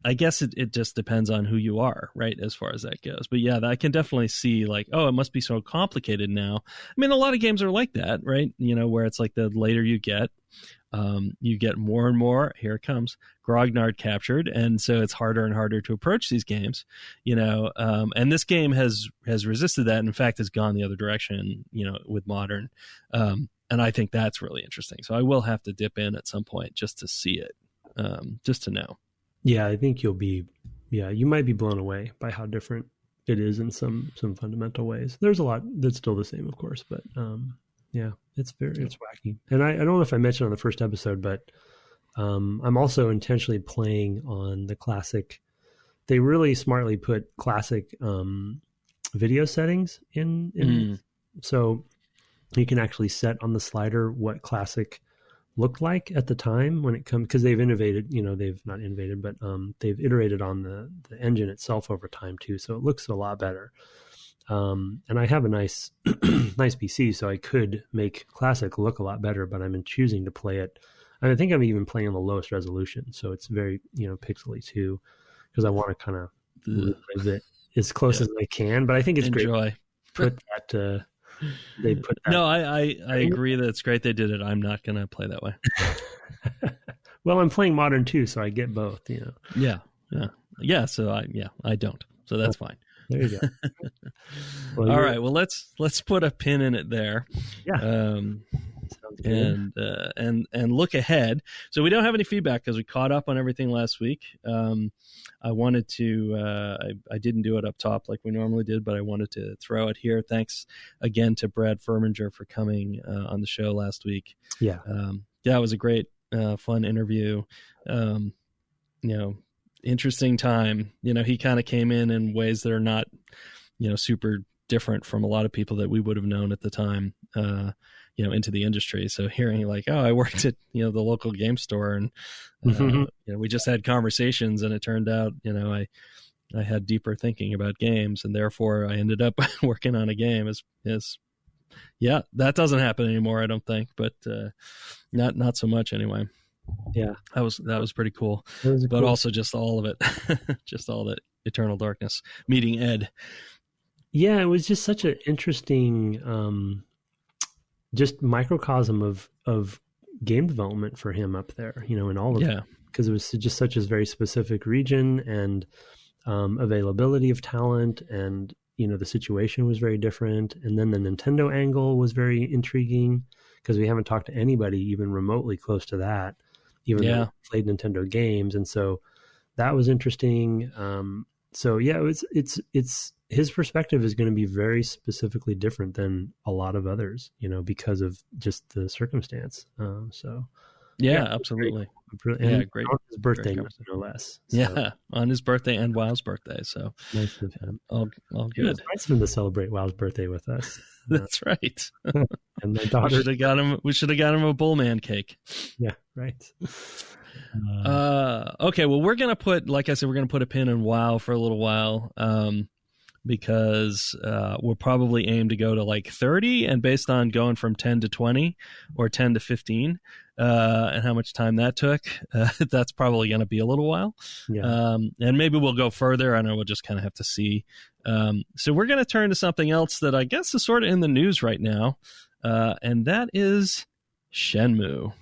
I guess it just depends on who you are, right, as far as that goes. But I can definitely see like, oh, it must be so complicated now. I mean, a lot of games are like that, right? Where it's like the later you get more and more, here it comes, grognard captured. And so it's harder and harder to approach these games, and this game has resisted that. And in fact, has gone the other direction, with Modern. And I think that's really interesting. So I will have to dip in at some point just to see it, just to know. Yeah, I think you might be blown away by how different it is in some fundamental ways. There's a lot that's still the same, of course, but it's wacky. And I don't know if I mentioned on the first episode, but I'm also intentionally playing on the Classic. They really smartly put Classic video settings in. So you can actually set on the slider what Classic looked like at the time when it comes, because they've innovated, they've not innovated, but they've iterated on the engine itself over time too. So it looks a lot better. And I have a nice PC, so I could make Classic look a lot better, but I'm choosing to play it. And I think I'm even playing on the lowest resolution. So it's very, pixely too, because I want to kind of live it as close as I can. But I think it's great. Put that, they put that. No, I agree that it's great they did it. I'm not going to play that way. Well, I'm playing Modern too, so I get both, Yeah. So I don't. So that's fine. There you go. Well, all right. Well, let's put a pin in it there. Yeah. Sounds good. And look ahead. So we don't have any feedback because we caught up on everything last week. I wanted to, I didn't do it up top like we normally did, but I wanted to throw it here. Thanks again to Brad Furminger for coming on the show last week. Yeah. It was a great, fun interview. Interesting time. He kind of came in ways that are not, super different from a lot of people that we would have known at the time. into the industry. So hearing like, oh, I worked at, the local game store, and, we just had conversations, and it turned out, I had deeper thinking about games, and therefore I ended up working on a game is yeah, that doesn't happen anymore, I don't think, but not so much anyway. Yeah, that was pretty cool. But cool. Also just all of it, just all that Eternal Darkness meeting Ed. Yeah, it was just such an interesting, just microcosm of game development for him up there, in all of it, because it was just such a very specific region and availability of talent, and the situation was very different. And then the Nintendo angle was very intriguing, because we haven't talked to anybody even remotely close to that, even though we played Nintendo games. And so that was interesting. So yeah, it's his perspective is going to be very specifically different than a lot of others, because of just the circumstance. Absolutely. And great. On his birthday, no less. So. Yeah, on his birthday and WoW's birthday. So nice of him. All good. It's nice of him to celebrate WoW's birthday with us. That's right. And my daughter. We should have got him a Bullman cake. Yeah, right. Okay, well, we're gonna put a pin in WoW for a little while. Because we'll probably aim to go to like 30, and based on going from 10 to 20 or 10 to 15 and how much time that took, that's probably going to be a little while. Yeah. And maybe we'll go further. I know we'll just kind of have to see. So we're going to turn to something else that I guess is sort of in the news right now, and that is Shenmue.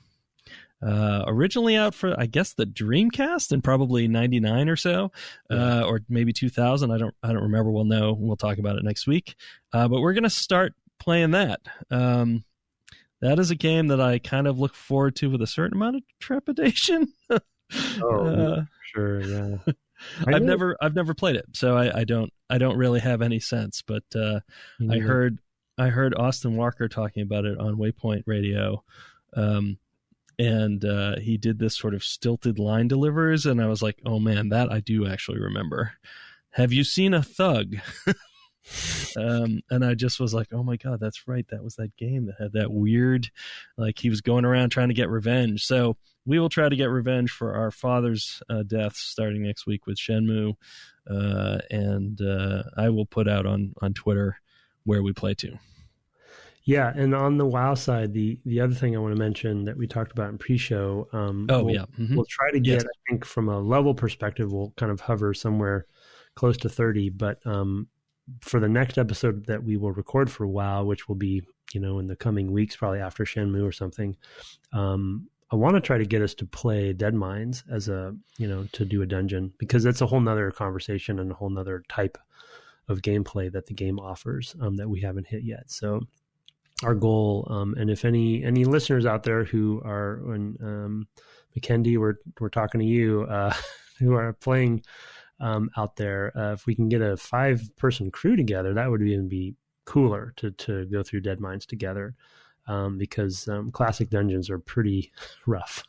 Originally out for, I guess, the Dreamcast in probably 99 or so, or maybe 2000. I don't remember. We'll know. We'll talk about it next week. But we're going to start playing that. That is a game that I kind of look forward to with a certain amount of trepidation. Sure. Yeah. I've never played it, so I don't really have any sense, but, I heard Austin Walker talking about it on Waypoint Radio. And he did this sort of stilted line delivers, and I was like, oh man, that I do actually remember. Have you seen a thug? And I just was like, oh my God, that's right. That was that game that had that weird, like he was going around trying to get revenge. So we will try to get revenge for our father's deaths starting next week with Shenmue. And I will put out on Twitter where we play to. Yeah, and on the WoW side, the other thing I want to mention that we talked about in pre-show, we'll try to get, I think from a level perspective, we'll kind of hover somewhere close to 30, but for the next episode that we will record for WoW, which will be, in the coming weeks, probably after Shenmue or something, I want to try to get us to play Dead Mines as to do a dungeon, because that's a whole nother conversation and a whole nother type of gameplay that the game offers that we haven't hit yet. So our goal, and if any listeners out there who are Mackenzie, we're talking to you, who are playing out there, if we can get a 5-person crew together, that would even be cooler to go through Dead Mines together, because classic dungeons are pretty rough,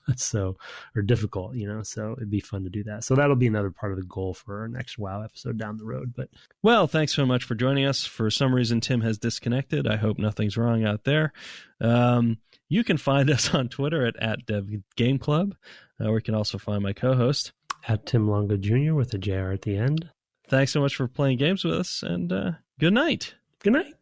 or difficult, so it'd be fun to do that. So that'll be another part of the goal for our next WoW episode down the road. But well, thanks so much for joining us. For some reason, Tim has disconnected. I hope nothing's wrong out there. You can find us on Twitter at DevGameClub, where you can also find my co-host at Tim Longo Jr. with a JR at the end. Thanks so much for playing games with us, and good night. Good night.